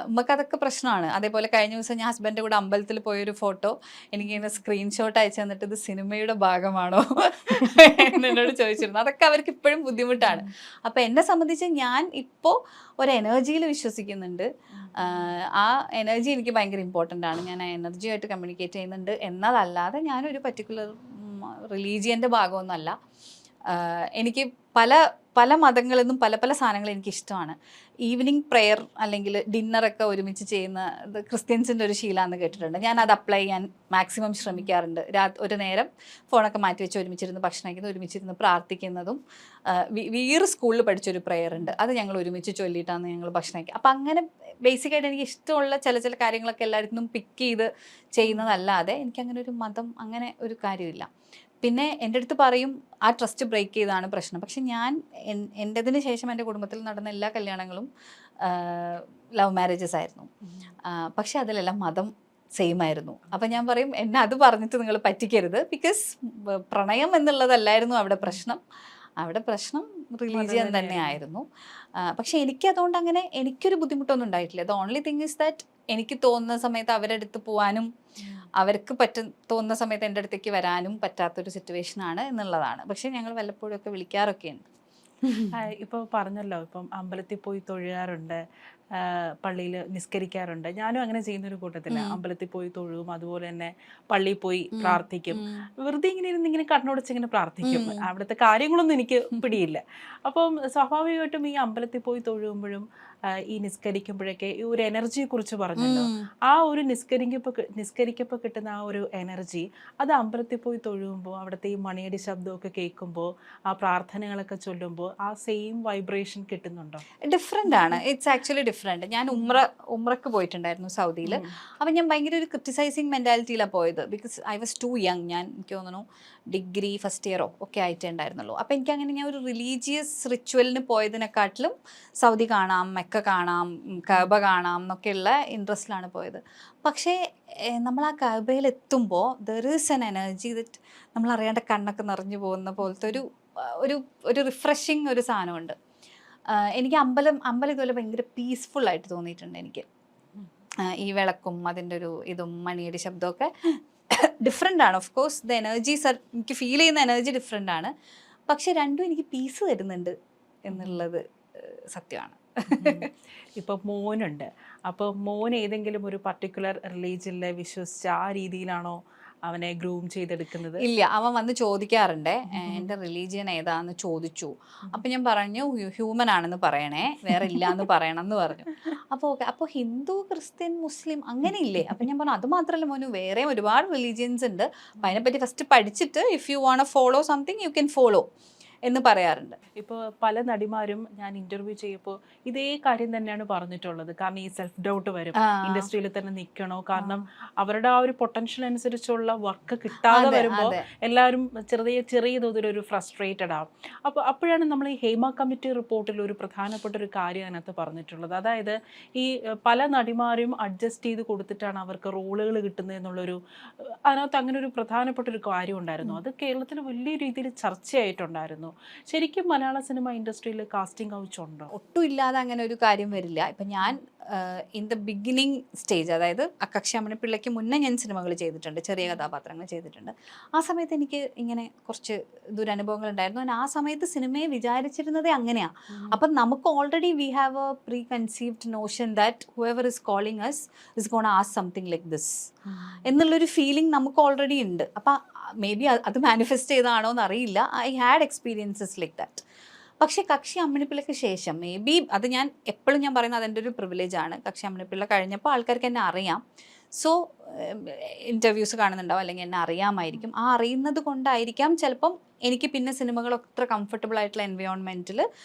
ഉമ്മക്ക് അതൊക്കെ പ്രശ്നമാണ്. അതേപോലെ കഴിഞ്ഞ ദിവസം ഞാൻ ഹസ്ബൻഡിൻ്റെ കൂടെ അമ്പലത്തിൽ പോയൊരു ഫോട്ടോ എനിക്കിങ്ങനെ സ്ക്രീൻഷോട്ട് അയച്ചു തന്നിട്ട് ഇത് സിനിമയുടെ ഭാഗമാണോ എന്നോട് ചോദിച്ചിരുന്നു. അതൊക്കെ അവർക്ക് ഇപ്പോഴും ബുദ്ധിമുട്ടാണ്. അപ്പോൾ എന്നെ സംബന്ധിച്ച് ഞാൻ ഇപ്പോൾ ഒരു എനർജിയിൽ വിശ്വസിക്കുന്നുണ്ട്. ആ എനർജി എനിക്ക് ഭയങ്കര ഇമ്പോർട്ടൻ്റ് ആണ്. ഞാൻ ആ എനർജിയായിട്ട് കമ്മ്യൂണിക്കേറ്റ് ചെയ്യുന്നുണ്ട് എന്നതല്ലാതെ ഞാനൊരു പർട്ടിക്കുലർ റിലീജിയൻ്റെ ഭാഗമൊന്നുമല്ല. എനിക്ക് പല പല മതങ്ങളിൽ നിന്നും പല പല സാധനങ്ങൾ എനിക്കിഷ്ടമാണ്. ഈവനിങ് പ്രെയർ അല്ലെങ്കിൽ ഡിന്നറൊക്കെ ഒരുമിച്ച് ചെയ്യുന്ന ക്രിസ്ത്യൻസിൻ്റെ ഒരു ശീലമാണെന്ന് കേട്ടിട്ടുണ്ട്. ഞാൻ അത് അപ്ലൈ ചെയ്യാൻ മാക്സിമം ശ്രമിക്കാറുണ്ട്. ഒരു നേരം ഫോണൊക്കെ മാറ്റി വെച്ച് ഒരുമിച്ചിരുന്ന് ഭക്ഷണം കഴിക്കുന്നത്, ഒരുമിച്ചിരുന്ന് പ്രാർത്ഥിക്കുന്നതും. വീറ് സ്കൂളിൽ പഠിച്ചൊരു പ്രെയർ ഉണ്ട്, അത് ഞങ്ങൾ ഒരുമിച്ച് ചൊല്ലിയിട്ടാണ് ഞങ്ങൾ ഭക്ഷണം കഴിക്കുക. അപ്പം അങ്ങനെ ബേസിക്കായിട്ട് എനിക്ക് ഇഷ്ടമുള്ള ചില കാര്യങ്ങളൊക്കെ എല്ലായിടത്തും പിക്ക് ചെയ്ത് ചെയ്യുന്നതല്ലാതെ എനിക്കങ്ങനെ ഒരു മതം അങ്ങനെ ഒരു കാര്യമില്ല. പിന്നെ എൻ്റെ അടുത്ത് പറയും ആ ട്രസ്റ്റ് ബ്രേക്ക് ചെയ്താണ് പ്രശ്നം. പക്ഷെ ഞാൻ എൻ്റെതിന് ശേഷം എൻ്റെ കുടുംബത്തിൽ നടന്ന എല്ലാ കല്യാണങ്ങളും ലവ് മാരേജസ് ആയിരുന്നു. പക്ഷെ അതിലെല്ലാം മതം സെയിം ആയിരുന്നു. അപ്പം ഞാൻ പറയും എന്നെ അത് പറഞ്ഞിട്ട് നിങ്ങൾ പറ്റിക്കരുത്. ബിക്കോസ് പ്രണയം എന്നുള്ളതല്ലായിരുന്നു അവിടെ പ്രശ്നം. അവിടെ പ്രശ്നം റിലീജിയൻ തന്നെ ആയിരുന്നു. പക്ഷെ എനിക്കതുകൊണ്ട് അങ്ങനെ എനിക്കൊരു ബുദ്ധിമുട്ടൊന്നും ഉണ്ടായിട്ടില്ല. The only thing is that എനിക്ക് തോന്നുന്ന സമയത്ത് അവരുടെ അടുത്ത് പോകാനും അവർക്ക് തോന്നുന്ന സമയത്ത് എൻ്റെ അടുത്തേക്ക് വരാനും പറ്റാത്തൊരു സിറ്റുവേഷനാണ് എന്നുള്ളതാണ്. പക്ഷെ ഞങ്ങൾ വല്ലപ്പോഴും ഒക്കെ വിളിക്കാറൊക്കെ ഉണ്ട്. ഇപ്പോൾ പറഞ്ഞല്ലോ, ഇപ്പം അമ്പലത്തിൽ പോയി തൊഴുകാറുണ്ട്, പള്ളിയിൽ നിസ്കരിക്കാറുണ്ട്. ഞാനും അങ്ങനെ ചെയ്യുന്നൊരു കൂട്ടത്തില്ല. അമ്പലത്തിൽ പോയി തൊഴുവും, അതുപോലെ തന്നെ പള്ളിയിൽ പോയി പ്രാർത്ഥിക്കും. വെറുതെ ഇങ്ങനെ കണ്ണുടച്ചിങ്ങനെ പ്രാർത്ഥിക്കും. അവിടുത്തെ കാര്യങ്ങളൊന്നും എനിക്ക് പിടിയില്ല. അപ്പം സ്വാഭാവികമായിട്ടും ഈ അമ്പലത്തിൽ പോയി തൊഴുമ്പോഴും ഈ നിസ്കരിക്കുമ്പോഴൊക്കെ ഈ ഒരു എനർജിയെ കുറിച്ച് പറഞ്ഞല്ലോ. ആ ഒരു നിസ്കരിക്കപ്പോൾ കിട്ടുന്ന ആ ഒരു എനർജി, അത് അമ്പലത്തിൽ പോയി തൊഴുമ്പോൾ അവിടുത്തെ ഈ മണിയടി ശബ്ദമൊക്കെ കേൾക്കുമ്പോൾ ആ പ്രാർത്ഥനകളൊക്കെ ചൊല്ലുമ്പോൾ ആ സെയിം വൈബ്രേഷൻ കിട്ടുന്നുണ്ടോ? ഡിഫറെൻ്റ് ആണ്. It's actually different. ഞാൻ ഉംറക്ക് പോയിട്ടുണ്ടായിരുന്നു സൗദിയിൽ. അപ്പം ഞാൻ ഭയങ്കര ഒരു ക്രിറ്റിസൈസിങ് മെൻറ്റാലിറ്റിയിലാണ് പോയത്. Because I was too young. ഞാൻ എനിക്ക് തോന്നുന്നു ഡിഗ്രി ഫസ്റ്റ് ഇയറോ ഒക്കെ ആയിട്ടേ ഉണ്ടായിരുന്നുള്ളൂ. അപ്പം എനിക്കങ്ങനെ ഞാൻ ഒരു റിലീജിയസ് റിച്വലിന് പോയതിനെക്കാട്ടിലും സൗദി കാണാം, മെക്ക കാണാം, കഅബ കാണാം എന്നൊക്കെയുള്ള ഇൻട്രസ്റ്റിലാണ് പോയത്. പക്ഷേ നമ്മൾ ആ കഅബയിൽ എത്തുമ്പോൾ there is an energy that നമ്മളറിയാണ്ട് കണ്ണൊക്കെ നിറഞ്ഞു പോകുന്ന പോലത്തെ ഒരു റിഫ്രഷിങ് ഒരു സാധനമുണ്ട്. എനിക്ക് അമ്പലം ഇതുപോലെ ഭയങ്കര പീസ്ഫുള്ളായിട്ട് തോന്നിയിട്ടുണ്ട് എനിക്ക്. ഈ വിളക്കും അതിൻ്റെ ഒരു ഇതും മണിയടി ശബ്ദമൊക്കെ ഡിഫറെൻ്റ് ആണ്. ഓഫ് കോഴ്സ് ദ എനർജീസ് എനിക്ക് ഫീൽ ചെയ്യുന്ന എനർജി ഡിഫറെൻ്റ് ആണ്. പക്ഷെ രണ്ടും എനിക്ക് പീസ് തരുന്നുണ്ട് എന്നുള്ളത് സത്യമാണ്. ഇപ്പോൾ മോനുണ്ട്. അപ്പോൾ മോൻ ഏതെങ്കിലും ഒരു പർട്ടിക്കുലർ റിലീജിയനിൽ വിശ്വസിച്ച് ആ രീതിയിലാണോ അവനെ ഗ്രൂം ചെയ്തെടുക്കുന്നത്? ഇല്ല, അവൻ വന്ന് ചോദിക്കാറുണ്ട് എൻ്റെ റിലീജിയൻ ഏതാന്ന് ചോദിച്ചു. അപ്പം ഞാൻ പറഞ്ഞു ഹ്യൂമൻ ആണെന്ന് പറയണേ, വേറെ ഇല്ല എന്ന് പറയണം എന്ന് പറഞ്ഞു. അപ്പോൾ ഓക്കെ, അപ്പോൾ ഹിന്ദു, ക്രിസ്ത്യൻ, മുസ്ലിം അങ്ങനെ ഇല്ലേ? അപ്പം ഞാൻ പറഞ്ഞു അത് മാത്രമല്ല മോനു, വേറെ ഒരുപാട് റിലീജിയൻസ് ഉണ്ട്. അപ്പം അതിനെപ്പറ്റി ഫസ്റ്റ് പഠിച്ചിട്ട് if you want follow something you can follow എന്ന് പറയാറുണ്ട്. ഇപ്പോൾ പല നടിമാരും ഞാൻ ഇന്റർവ്യൂ ചെയ്യപ്പോൾ ഇതേ കാര്യം തന്നെയാണ് പറഞ്ഞിട്ടുള്ളത്. കാരണം ഈ സെൽഫ് ഡൗട്ട് വരും, ഇൻഡസ്ട്രിയിൽ തന്നെ നിൽക്കണോ, കാരണം അവരുടെ ആ ഒരു പൊട്ടൻഷ്യൽ അനുസരിച്ചുള്ള വർക്ക് കിട്ടാതെ വരുമ്പോൾ എല്ലാവരും ചെറിയ തോതിലൊരു ഫ്രസ്ട്രേറ്റഡ് ആവും. അപ്പോഴാണ് നമ്മൾ ഈ ഹേമ കമ്മിറ്റി റിപ്പോർട്ടിൽ ഒരു പ്രധാനപ്പെട്ട ഒരു കാര്യം അതിനകത്ത് പറഞ്ഞിട്ടുള്ളത്. അതായത് ഈ പല നടിമാരും അഡ്ജസ്റ്റ് ചെയ്ത് കൊടുത്തിട്ടാണ് അവർക്ക് റോളുകൾ കിട്ടുന്നത് എന്നുള്ളൊരു, അതിനകത്ത് അങ്ങനെ ഒരു പ്രധാനപ്പെട്ട ഒരു കാര്യം ഉണ്ടായിരുന്നു. അത് കേരളത്തിൽ വലിയ രീതിയിൽ ചർച്ചയായിട്ടുണ്ടായിരുന്നു. ശരിക്കും മലയാള സിനിമ ഇൻഡസ്ട്രിയിൽ കാസ്റ്റിംഗ് കൗച്ച് ഉണ്ടോ? ഒട്ടും ഇല്ലാതെ അങ്ങനെ ഒരു കാര്യം വരില്ല. ഇപ്പം ഞാൻ ഇൻ ദ ബിഗിനിങ് സ്റ്റേജ്, അതായത് അക്കക്ഷി അമ്മണിപ്പിള്ളയ്ക്ക് മുന്നേ ഞാൻ സിനിമകൾ ചെയ്തിട്ടുണ്ട്, ചെറിയ കഥാപാത്രങ്ങൾ ചെയ്തിട്ടുണ്ട്. ആ സമയത്ത് എനിക്ക് ഇങ്ങനെ കുറച്ച് ദുരനുഭവങ്ങൾ ഉണ്ടായിരുന്നു. ആ സമയത്ത് സിനിമയെ വിചാരിച്ചിരുന്നതേ അങ്ങനെയാണ്. അപ്പം നമുക്ക് already we have a preconceived notion that whoever is calling us is gonna ask something like this എന്നുള്ളൊരു ഫീലിംഗ് നമുക്ക് ഓൾറെഡി ഉണ്ട്. അപ്പം മേ ബി അത് മാനിഫെസ്റ്റ് ചെയ്തതാണോ എന്നറിയില്ല. I had experiences like that. പക്ഷേ കക്ഷി അമ്മണിപ്പിള്ളയ്ക്ക് ശേഷം മേ ബി അത് ഞാൻ എപ്പോഴും ഞാൻ പറയുന്നത് അതെൻ്റെ ഒരു പ്രിവിലേജാണ്. കക്ഷി അമ്മണിപ്പിള്ള കഴിഞ്ഞപ്പോൾ ആൾക്കാർക്ക് എന്നെ അറിയാം. സോ ഇൻ്റർവ്യൂസ് കാണുന്നുണ്ടാവും, അല്ലെങ്കിൽ എന്നെ അറിയാമായിരിക്കും. ആ അറിയുന്നത് കൊണ്ടായിരിക്കാം ചിലപ്പം എനിക്ക് പിന്നെ സിനിമകൾ അത്ര കംഫർട്ടബിൾ ആയിട്ടുള്ള എൻവയോൺമെൻറ്റിൽ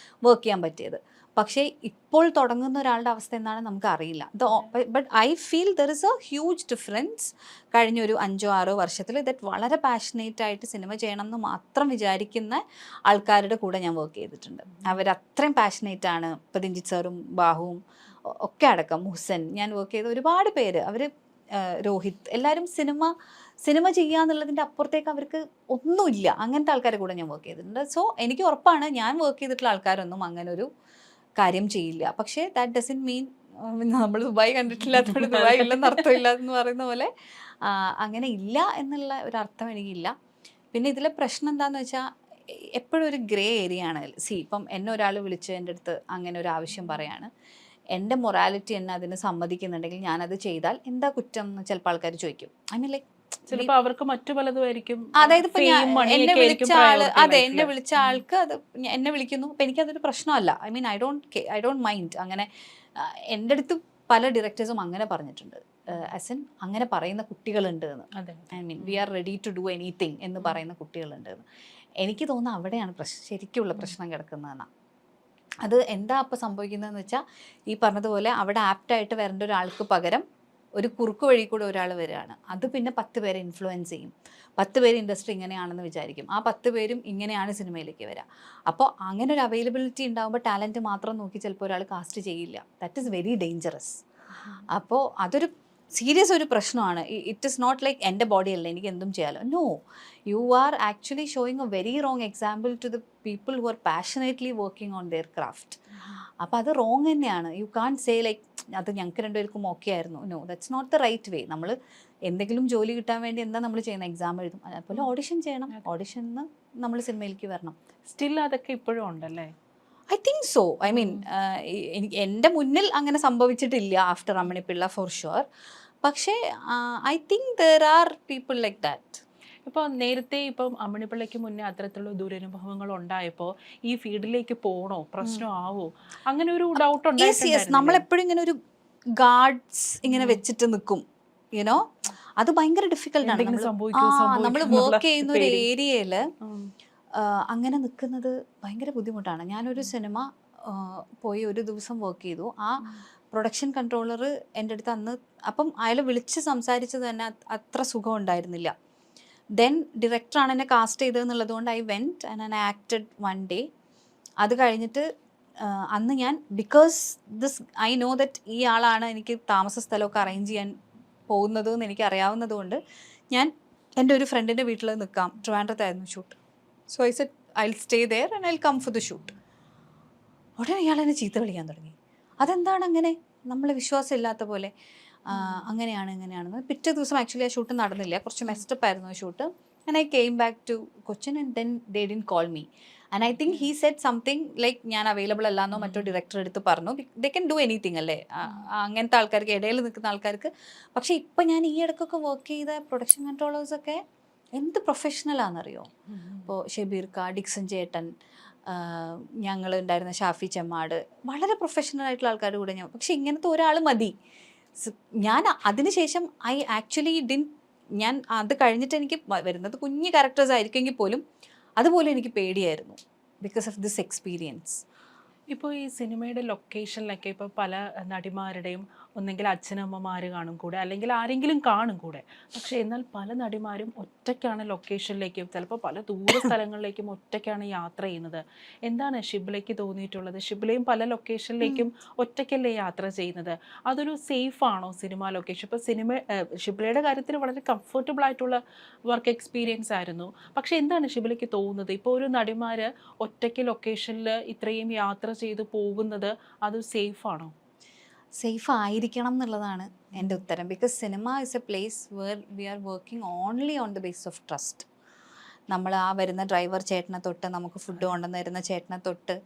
വർക്ക് ചെയ്യാൻ പറ്റിയത്. പക്ഷേ ഇപ്പോൾ തുടങ്ങുന്ന ഒരാളുടെ അവസ്ഥ എന്താണ് നമുക്ക് അറിയില്ല. But I feel there is A huge difference കഴിഞ്ഞൊരു 5-6 വർഷത്തിൽ ദറ്റ് വളരെ പാഷനേറ്റ് ആയിട്ട് സിനിമ ചെയ്യണം എന്ന് മാത്രം വിചാരിക്കുന്ന ആൾക്കാരുടെ കൂടെ ഞാൻ വർക്ക് ചെയ്തിട്ടുണ്ട്. അവരത്രയും പാഷനേറ്റ് ആണ്. ഇപ്പം രഞ്ജിത്ത് സാറും ബാഹുവും ഒക്കെ അടക്കം, മുഹ്സൻ, ഞാൻ വർക്ക് ചെയ്ത ഒരുപാട് പേര്, അവർ രോഹിത്, എല്ലാവരും സിനിമ ചെയ്യുക എന്നുള്ളതിൻ്റെ അപ്പുറത്തേക്ക് അവർക്ക് ഒന്നുമില്ല. അങ്ങനത്തെ ആൾക്കാരെ കൂടെ ഞാൻ വർക്ക് ചെയ്തിട്ടുണ്ട്. സോ എനിക്ക് ഉറപ്പാണ് ഞാൻ വർക്ക് ചെയ്തിട്ടുള്ള ആൾക്കാരൊന്നും അങ്ങനെ ഒരു കാര്യം ചെയ്യില്ല. പക്ഷേ ദാറ്റ് ഡസൻറ്റ് മീൻ നമ്മൾ ദുബായ് കണ്ടിട്ടില്ലാത്തതുകൊണ്ട് ദുബായ് ഇല്ലെന്ന് അർത്ഥമില്ല എന്ന് പറയുന്ന പോലെ അങ്ങനെ ഇല്ല എന്നുള്ള ഒരു അർത്ഥം എനിക്കില്ല. പിന്നെ ഇതിലെ പ്രശ്നം എന്താണെന്ന് വെച്ചാൽ എപ്പോഴും ഒരു ഗ്രേ ഏരിയ ആണ്. ഇപ്പം എന്നെ ഒരാൾ വിളിച്ച് എൻ്റെ അടുത്ത് അങ്ങനെ ഒരു ആവശ്യം പറയാണ്, എൻ്റെ മൊറാലിറ്റി എന്നെ അതിന് സമ്മതിക്കുന്നുണ്ടെങ്കിൽ ഞാനത് ചെയ്താൽ എന്താ കുറ്റം എന്ന് ചിലപ്പോൾ ആൾക്കാർ ചോദിക്കും. ഐ മീൻ ലൈക്ക് ചിലപ്പോൾ അവർക്ക് മറ്റു പലതുമായിരിക്കും. അതായത് ഇപ്പൊ എന്നെ വിളിച്ച ആള്, അതെ, എന്നെ വിളിച്ച ആൾക്ക് അത് എന്നെ വിളിക്കുന്നു, അപ്പൊ എനിക്കതൊരു പ്രശ്നമല്ല. I mean I don't mind. അങ്ങനെ എൻ്റെ അടുത്ത് പല ഡയറക്ടേഴ്സും അങ്ങനെ പറഞ്ഞിട്ടുണ്ട്, ആസ് എൻ അങ്ങനെ പറയുന്ന കുട്ടികളുണ്ട് എന്ന്. I mean we are ready to do anything എന്ന് പറയുന്ന കുട്ടികളുണ്ട് എന്ന്. എനിക്ക് തോന്നുന്നു അവിടെയാണ് ശരിക്കുള്ള പ്രശ്നം കിടക്കുന്നതെന്നാണ്. അത് എന്താ അപ്പം സംഭവിക്കുന്നതെന്ന് വെച്ചാൽ ഈ പറഞ്ഞതുപോലെ അവിടെ ആപ്റ്റായിട്ട് വരേണ്ട ഒരാൾക്ക് പകരം ഒരു കുറുക്ക് വഴി കൂടെ ഒരാൾ വരികയാണ്. അത് പിന്നെ 10 പേരെ ഇൻഫ്ലുവൻസ് ചെയ്യും. 10 പേര് ഇൻഡസ്ട്രി ഇങ്ങനെയാണെന്ന് വിചാരിക്കും. ആ 10 പേരും ഇങ്ങനെയാണ് സിനിമയിലേക്ക് വരിക. അപ്പോൾ അങ്ങനെ ഒരു അവൈലബിലിറ്റി ഉണ്ടാകുമ്പോൾ ടാലൻറ്റ് മാത്രം നോക്കി ചിലപ്പോൾ ഒരാൾ കാസ്റ്റ് ചെയ്യില്ല. That is very dangerous. അപ്പോൾ അതൊരു സീരിയസ് ഒരു പ്രശ്നമാണ്. ഇറ്റ് ഇസ് നോട്ട് ലൈക്ക് എൻ്റെ ബോഡി അല്ല എനിക്ക് എന്തും ചെയ്യാമല്ലോ. No, you are actually showing a very wrong example to the people who are passionately working on their craft. അപ്പോൾ അത് റോങ് തന്നെയാണ്. യു കാൺ സേ ലൈക്ക് അത് ഞങ്ങൾക്ക് രണ്ടുപേർക്കും ഓക്കെ ആയിരുന്നു. No, that's not the right way. നമ്മൾ എന്തെങ്കിലും ജോലി കിട്ടാൻ വേണ്ടി എന്താ നമ്മൾ ചെയ്യുന്ന, എക്സാം എഴുതും, അതുപോലെ ഓഡിഷൻ ചെയ്യണം, ഓഡിഷന് നമ്മൾ സിനിമയിലേക്ക് വരണം. സ്റ്റിൽ അതൊക്കെ ഇപ്പോഴും ഉണ്ടല്ലേ? I think so. I mean എനിക്ക് എൻ്റെ മുന്നിൽ അങ്ങനെ സംഭവിച്ചിട്ടില്ല after Ammini Pillai for sure. പക്ഷേ I think there are people like that. ഇപ്പോൾ നേരത്തെ ഇപ്പം അമ്മിണിപ്പിള്ളയ്ക്ക് മുന്നേ അത്തരത്തിലുള്ള ദുരനുഭവങ്ങൾ ഉണ്ടായപ്പോൾ ഈ ഫീൽഡിലേക്ക് പോകണോ, പ്രശ്നമാവോ, അങ്ങനെ ഒരു ഡൗട്ട് ഉണ്ടായിരുന്നു. നമ്മളെപ്പോഴും ഇങ്ങനെ ഒരു ഗാർഡ്സ് ഇങ്ങനെ വെച്ചിട്ട് നിൽക്കും, യുനോ. അത് ഭയങ്കര ഡിഫിക്കൽട്ടാണ്. നമ്മൾ വർക്ക് ചെയ്യുന്ന ഒരു ഏരിയയിൽ അങ്ങനെ നിൽക്കുന്നത് ഭയങ്കര ബുദ്ധിമുട്ടാണ്. ഞാനൊരു സിനിമ പോയി ഒരു ദിവസം വർക്ക് ചെയ്തു. ആ പ്രൊഡക്ഷൻ കൺട്രോളർ എൻ്റെ അടുത്ത് അന്ന്, അപ്പം അയാൾ വിളിച്ച് സംസാരിച്ചത് തന്നെ അത്ര സുഖം ഉണ്ടായിരുന്നില്ല. ദെൻ ഡയറക്ടറാണ് എന്നെ കാസ്റ്റ് ചെയ്തതെന്നുള്ളത് കൊണ്ട് I went and I acted 1 day. അത് കഴിഞ്ഞിട്ട് അന്ന് ഞാൻ, ബിക്കോസ് ഐ നോ ദറ്റ് ഈ ആളാണ് എനിക്ക് താമസ സ്ഥലമൊക്കെ അറേഞ്ച് ചെയ്യാൻ പോകുന്നത് എന്ന് എനിക്ക് അറിയാവുന്നത് കൊണ്ട് ഞാൻ എൻ്റെ ഒരു ഫ്രണ്ടിൻ്റെ വീട്ടിൽ നിൽക്കാം. ട്രിവാൻഡ്രത്തായിരുന്നു shoot. So I said I will stay there and I will come for the shoot. ഉടനെ ഇയാൾ എന്നെ ചീത്ത വിളിക്കാൻ തുടങ്ങി. അതെന്താണ് അങ്ങനെ, നമ്മൾ വിശ്വാസം ഇല്ലാത്ത പോലെ, അങ്ങനെയാണ് ഇങ്ങനെയാണെന്ന്. പിറ്റേ ദിവസം ആക്ച്വലി ആ ഷൂട്ട് നടന്നില്ല, കുറച്ച് മെസ്റ്റപ്പ് ആയിരുന്നു ആ shoot. And I came back to Cochin and then they didn't call me. And I think he said something like ഞാൻ അവൈലബിൾ അല്ലാന്നോ മറ്റോ ഡയറക്ടർ എടുത്ത് പറഞ്ഞു. ദേ കൻ ഡു എനിത്തിങ് അല്ലേ അങ്ങനത്തെ ആൾക്കാർക്ക്, ഇടയിൽ നിൽക്കുന്ന ആൾക്കാർക്ക്. പക്ഷേ ഇപ്പം ഞാൻ ഈ ഇടയ്ക്കൊക്കെ വർക്ക് ചെയ്ത പ്രൊഡക്ഷൻ കൺട്രോളേഴ്സൊക്കെ എന്ത് പ്രൊഫഷണലാണെന്നറിയോ. ഇപ്പോൾ ഷബീർക്ക, ഡിക്സൺ ചേട്ടൻ, ഞങ്ങൾ ഉണ്ടായിരുന്ന ഷാഫി ചെമ്മാട്, വളരെ പ്രൊഫഷണൽ ആയിട്ടുള്ള ആൾക്കാരുടെ കൂടെ ഞാൻ. പക്ഷെ ഇങ്ങനത്തെ ഒരാൾ മതി. ഞാൻ അതിനുശേഷം ഐ ആക്ച്വലി ഞാൻ അത് കഴിഞ്ഞിട്ട് എനിക്ക് വരുന്നത് കുഞ്ഞു ക്യാരക്ടേഴ്സ് ആയിരിക്കുമെങ്കിൽ പോലും അതുപോലെ എനിക്ക് പേടിയായിരുന്നു ബിക്കോസ് ഓഫ് ദിസ് എക്സ്പീരിയൻസ്. ഇപ്പോൾ ഈ സിനിമയുടെ ലൊക്കേഷനിലൊക്കെ ഇപ്പോൾ പല നടിമാരുടെയും ഒന്നെങ്കിൽ അച്ഛനമ്മമാർ കാണും കൂടെ, അല്ലെങ്കിൽ ആരെങ്കിലും കാണും കൂടെ. പക്ഷേ എന്നാൽ പല നടിമാരും ഒറ്റയ്ക്കാണ് ലൊക്കേഷനിലേക്കും ചിലപ്പോൾ പല ദൂര സ്ഥലങ്ങളിലേക്കും ഒറ്റയ്ക്കാണ് യാത്ര ചെയ്യുന്നത്. എന്താണ് ഷിബ്ലയ്ക്ക് തോന്നിയിട്ടുള്ളത്? ഷിബ്ലയും പല ലൊക്കേഷനിലേക്കും ഒറ്റയ്ക്കല്ലേ യാത്ര ചെയ്യുന്നത്? അതൊരു സേഫ് ആണോ സിനിമ ലൊക്കേഷൻ? ഇപ്പോൾ ഷിബ്ലയുടെ കാര്യത്തിൽ വളരെ കംഫർട്ടബിൾ ആയിട്ടുള്ള വർക്ക് എക്സ്പീരിയൻസ് ആയിരുന്നു. പക്ഷേ എന്താണ് ഷിബ്ലയ്ക്ക് തോന്നുന്നത്? ഇപ്പോൾ ഒരു നടിമാർ ഒറ്റയ്ക്ക് ലൊക്കേഷനിൽ ഇത്രയും യാത്ര ചെയ്ത് പോകുന്നത് അത് സേഫ് ആണോ? സേഫ് ആയിരിക്കണം എന്നുള്ളതാണ് എൻ്റെ ഉത്തരം. Because cinema is a place where we are working only on the base of trust. നമ്മൾ ആ വരുന്ന ഡ്രൈവർ ചേട്ടനെ തൊട്ട്, നമുക്ക് ഫുഡ് കൊണ്ടുവന്ന് തരുന്ന ചേട്ടനെ തൊട്ട്,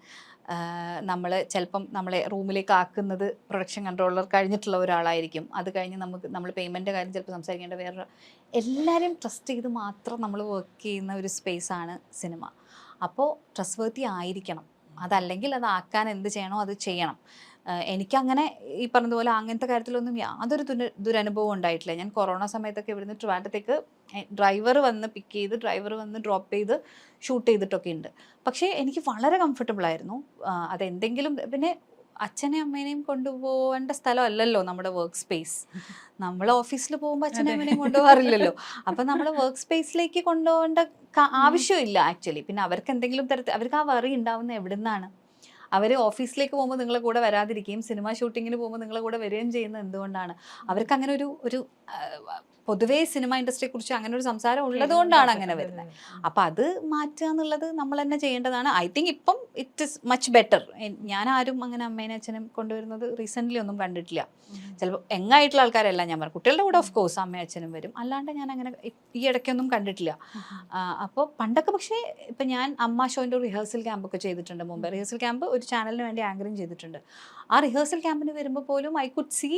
നമ്മൾ ചിലപ്പം നമ്മളെ റൂമിലേക്ക് ആക്കുന്നത് പ്രൊഡക്ഷൻ കൺട്രോളർ കഴിഞ്ഞിട്ടുള്ള ഒരാളായിരിക്കും. അത് കഴിഞ്ഞ് നമ്മൾ പേയ്മെൻറ്റ് കാര്യം ചിലപ്പോൾ സംസാരിക്കേണ്ട വേറെ, എല്ലാവരും ട്രസ്റ്റ് ചെയ്ത് മാത്രം നമ്മൾ വർക്ക് ചെയ്യുന്ന ഒരു സ്പേസാണ് സിനിമ. അപ്പോൾ ട്രസ്റ്റ് വർത്തി ആയിരിക്കണം. അതല്ലെങ്കിൽ അത് ആക്കാൻ എന്ത് ചെയ്യണോ അത് ചെയ്യണം. എനിക്കങ്ങനെ ഈ പറഞ്ഞതുപോലെ അങ്ങനത്തെ കാര്യത്തിലൊന്നും യാതൊരു ദുരനുഭവം ഉണ്ടായിട്ടില്ല. ഞാൻ കൊറോണ സമയത്തൊക്കെ ഇവിടുന്ന് ട്രിവാൻഡ്രത്തേക്ക് ഡ്രൈവർ വന്ന് പിക്ക് ചെയ്ത് ഡ്രൈവർ വന്ന് ഡ്രോപ്പ് ചെയ്ത് ഷൂട്ട് ചെയ്തിട്ടൊക്കെ ഉണ്ട്. പക്ഷേ എനിക്ക് വളരെ കംഫർട്ടബിൾ ആയിരുന്നു. അതെന്തെങ്കിലും പിന്നെ അച്ഛനെയും അമ്മേനെയും കൊണ്ടുപോകേണ്ട സ്ഥലമല്ലല്ലോ നമ്മുടെ വർക്ക് സ്പേസ്. നമ്മൾ ഓഫീസിൽ പോകുമ്പോൾ അച്ഛനെയും അമ്മേനെയും കൊണ്ടുപോകാറില്ലല്ലോ. അപ്പം നമ്മൾ വർക്ക് സ്പേസിലേക്ക് കൊണ്ടുപോകേണ്ട ആവശ്യമില്ല ആക്ച്വലി. പിന്നെ അവർക്ക് എന്തെങ്കിലും തരത്തിൽ അവർക്ക് ആ വറി ഉണ്ടാവുന്ന എവിടെ നിന്നാണ്? അവർ ഓഫീസിലേക്ക് പോകുമ്പോൾ നിങ്ങളെ കൂടെ വരാതിരിക്കുകയും സിനിമ ഷൂട്ടിങ്ങിന് പോകുമ്പോൾ നിങ്ങളെ കൂടെ വരികയും ചെയ്യുന്നത് എന്തുകൊണ്ടാണ്? അവർക്ക് അങ്ങനെ ഒരു പൊതുവേ സിനിമ ഇൻഡസ്ട്രിയെ കുറിച്ച് അങ്ങനെ ഒരു സംസാരം ഉള്ളത് കൊണ്ടാണ് അങ്ങനെ വരുന്നത്. അപ്പം അത് മാറ്റുക എന്നുള്ളത് നമ്മൾ തന്നെ ചെയ്യേണ്ടതാണ്. ഐ തിങ്ക് ഇപ്പം ഇറ്റ് ഇസ് മച്ച് ബെറ്റർ. ഞാൻ ആരും അങ്ങനെ അമ്മേനെ അച്ഛനും കൊണ്ടുവരുന്നത് റീസെൻ്റ്ലി ഒന്നും കണ്ടിട്ടില്ല. ചിലപ്പോൾ യങ്ങായിട്ടുള്ള ആൾക്കാരല്ല ഞാൻ പറഞ്ഞു, കുട്ടികളുടെ കൂടെ ഓഫ് കോഴ്സ് അമ്മയും അച്ഛനും വരും, അല്ലാണ്ട് ഞാൻ അങ്ങനെ ഈ ഇടയ്ക്കൊന്നും കണ്ടിട്ടില്ല. അപ്പോൾ പണ്ടൊക്കെ പക്ഷേ ഇപ്പം ഞാൻ അമ്മ ഷോൻ്റെ ഒരു റിഹേഴ്സൽ ക്യാമ്പൊക്കെ ചെയ്തിട്ടുണ്ട് മുമ്പ്. റിഹേഴ്സൽ ക്യാമ്പ് ഒരു ചാനലിന് വേണ്ടി ആങ്കറിങ് ചെയ്തിട്ടുണ്ട്. ആ റിഹേഴ്സൽ ക്യാമ്പിന് വരുമ്പോൾ പോലും I could see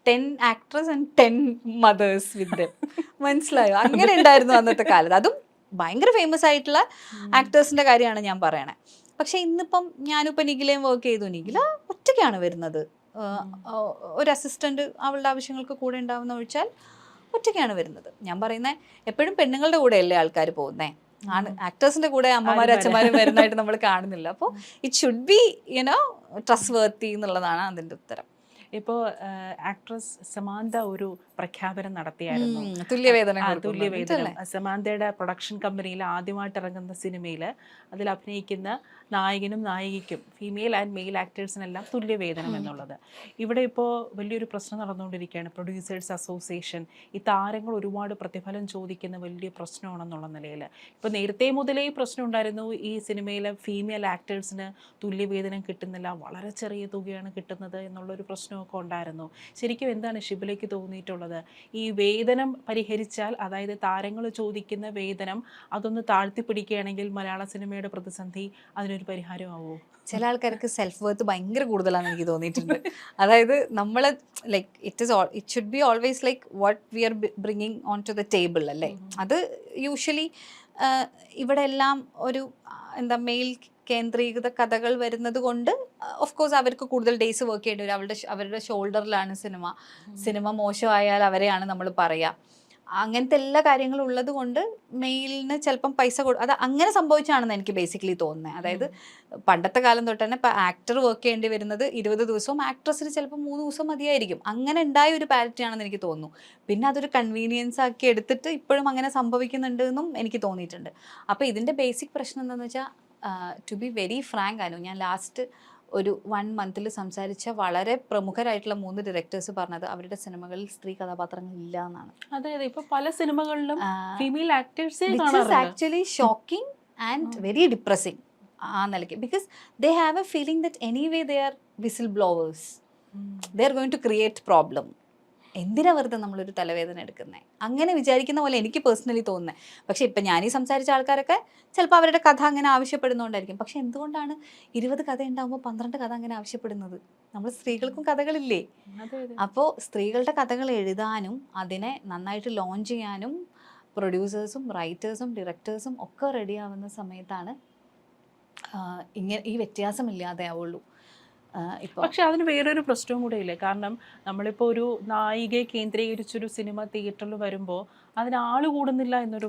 10 actors and 10 mothers with them. മനസ്സിലായോ? അങ്ങനെ ഉണ്ടായിരുന്നു അന്നത്തെ കാലത്ത്. അതും ഭയങ്കര ഫേമസ് ആയിട്ടുള്ള ആക്ടേഴ്സിൻ്റെ കാര്യമാണ് ഞാൻ പറയണേ. പക്ഷേ ഇന്നിപ്പം ഞാനിപ്പോൾ നിഖിലയും വർക്ക് ചെയ്തു. നിഖില ഒറ്റയ്ക്കാണ് വരുന്നത്. ഒരു അസിസ്റ്റൻറ്റ് അവളുടെ ആവശ്യങ്ങൾക്ക് കൂടെ ഉണ്ടാവുന്ന ഒഴിച്ചാൽ ഒറ്റയ്ക്കാണ് വരുന്നത്. ഞാൻ പറയുന്നത് എപ്പോഴും പെണ്ണുങ്ങളുടെ കൂടെയല്ലേ ആൾക്കാർ പോകുന്നത്. ആണ് ആക്ടേഴ്സിൻ്റെ കൂടെ അമ്മമാരും അച്ഛന്മാരും വരുന്നതായിട്ട് നമ്മൾ കാണുന്നില്ല. അപ്പോൾ ഇറ്റ് ഷുഡ് ബി ട്രസ്റ്റ് വർത്തി എന്നുള്ളതാണ് അതിൻ്റെ ഉത്തരം. ഇപ്പോൾ ആക്ട്രസ് സമാന്ത ഒരു പ്രഖ്യാപനം നടത്തിയായിരുന്നു. തുല്യവേതനം. സമാന്തയുടെ പ്രൊഡക്ഷൻ കമ്പനിയിൽ ആദ്യമായിട്ട് ഇറങ്ങുന്ന സിനിമയിൽ അതിൽ അഭിനയിക്കുന്ന നായകനും നായികയ്ക്കും ഫീമെയിൽ ആൻഡ് മെയിൽ ആക്ടേഴ്സിനെല്ലാം തുല്യവേതനം എന്നുള്ളത്. ഇവിടെ ഇപ്പോൾ വലിയൊരു പ്രശ്നം നടന്നുകൊണ്ടിരിക്കുകയാണ്. പ്രൊഡ്യൂസേഴ്സ് അസോസിയേഷൻ ഈ താരങ്ങൾ ഒരുപാട് പ്രതിഫലം ചോദിക്കുന്ന വലിയ പ്രശ്നമാണെന്നുള്ള നിലയിൽ ഇപ്പോൾ നേരത്തെ മുതലേ പ്രശ്നം ഉണ്ടായിരുന്നു. ഈ സിനിമയിലെ ഫീമെയിൽ ആക്ടേഴ്സിന് തുല്യവേതനം കിട്ടുന്നില്ല, വളരെ ചെറിയ തുകയാണ് കിട്ടുന്നത് എന്നുള്ളൊരു പ്രശ്നമൊക്കെ ഉണ്ടായിരുന്നു. ശരിക്കും എന്താണ് ഷിബിലേക്ക് തോന്നിയിട്ടുള്ളത്? ഈ വേതനം പരിഹരിച്ചാൽ, അതായത് താരങ്ങൾ ചോദിക്കുന്ന വേതനം അതൊന്ന് താഴ്ത്തിപ്പിടിക്കുകയാണെങ്കിൽ മലയാള സിനിമയുടെ പ്രതിസന്ധി അതിനൊരു പരിഹാരമാവോ? ചില ആൾക്കാർക്ക് സെൽഫ് വർത്ത് ഭയങ്കര കൂടുതലാണെന്ന് എനിക്ക് തോന്നിയിട്ടുണ്ട്. അതായത് നമ്മൾ like it should be always like what we are bringing on to the table അല്ലേ. അത് യൂഷ്വലി ഇവിടെ എല്ലാം ഒരു മെയിൽ കേന്ദ്രീകൃത കഥകൾ വരുന്നത് കൊണ്ട് ഓഫ് കോഴ്സ് അവർക്ക് കൂടുതൽ ഡേയ്സ് വർക്ക് ചെയ്യേണ്ടി വരും. അവരുടെ ഷോൾഡറിലാണ് സിനിമ മോശമായാൽ അവരെയാണ് നമ്മൾ പറയുക. അങ്ങനത്തെ എല്ലാ കാര്യങ്ങളും ഉള്ളത് കൊണ്ട് മെയിലിന് ചിലപ്പം പൈസ അത് അങ്ങനെ സംഭവിച്ചാണെന്ന് എനിക്ക് ബേസിക്കലി തോന്നുന്നത്. അതായത് പണ്ടത്തെ കാലം തൊട്ട് തന്നെ ഇപ്പം ആക്ടർ വർക്ക് ചെയ്യേണ്ടി വരുന്നത് 20 ദിവസവും ആക്ട്രസിന് ചിലപ്പോൾ 3 ദിവസം മതിയായിരിക്കും. അങ്ങനെ ഉണ്ടായ ഒരു പാരിറ്റി ആണെന്ന് എനിക്ക് തോന്നുന്നു. പിന്നെ അതൊരു കൺവീനിയൻസ് ആക്കി എടുത്തിട്ട് ഇപ്പോഴും അങ്ങനെ സംഭവിക്കുന്നുണ്ട് എന്നും എനിക്ക് തോന്നിയിട്ടുണ്ട്. അപ്പോൾ ഇതിൻ്റെ ബേസിക് പ്രശ്നം എന്താണെന്ന് വെച്ചാൽ, ടു ബി വെരി ഫ്രാങ്ക് ആണ്, ഞാൻ ലാസ്റ്റ് ഒരു 1 month സംസാരിച്ച വളരെ പ്രമുഖരായിട്ടുള്ള 3 ഡയറക്ടേഴ്സ് പറഞ്ഞത് അവരുടെ സിനിമകളിൽ സ്ത്രീ കഥാപാത്രങ്ങൾ ഇല്ല എന്നാണ്. അതായത് ഇപ്പൊ പല സിനിമകളിലും female actors actually shocking and very depressing ആ നിലയ്ക്ക്. Because they have a feeling that anyway they are whistle blowers, they are going to create problem. എന്തിനാ വെറുതെ നമ്മളൊരു തലവേദന എടുക്കുന്നത്? അങ്ങനെ വിചാരിക്കുന്ന പോലെ എനിക്ക് പേഴ്സണലി തോന്നുന്നത്. പക്ഷെ ഇപ്പം ഞാനീ സംസാരിച്ച ആൾക്കാരൊക്കെ ചിലപ്പോൾ അവരുടെ കഥ അങ്ങനെ ആവശ്യപ്പെടുന്നതുകൊണ്ടായിരിക്കും. പക്ഷെ എന്തുകൊണ്ടാണ് 20 കഥ ഉണ്ടാകുമ്പോൾ 12 കഥ അങ്ങനെ ആവശ്യപ്പെടുന്നത്? നമ്മൾ സ്ത്രീകൾക്കും കഥകളില്ലേ? അപ്പോൾ സ്ത്രീകളുടെ കഥകൾ എഴുതാനും അതിനെ നന്നായിട്ട് ലോഞ്ച് ചെയ്യാനും പ്രൊഡ്യൂസേഴ്സും റൈറ്റേഴ്സും ഡയറക്ടേഴ്സും ഒക്കെ റെഡിയാവുന്ന സമയത്താണ് ഇങ്ങനെ ഈ വ്യത്യാസമില്ലാതെ ആവുള്ളൂ. പക്ഷെ അതിന് വേറൊരു പ്രശ്നവും കൂടെ ഇല്ലേ? കാരണം നമ്മളിപ്പോൾ ഒരു നായികയെ കേന്ദ്രീകരിച്ചൊരു സിനിമ തിയേറ്ററിൽ വരുമ്പോൾ അതിന് ആള് കൂടുന്നില്ല എന്നൊരു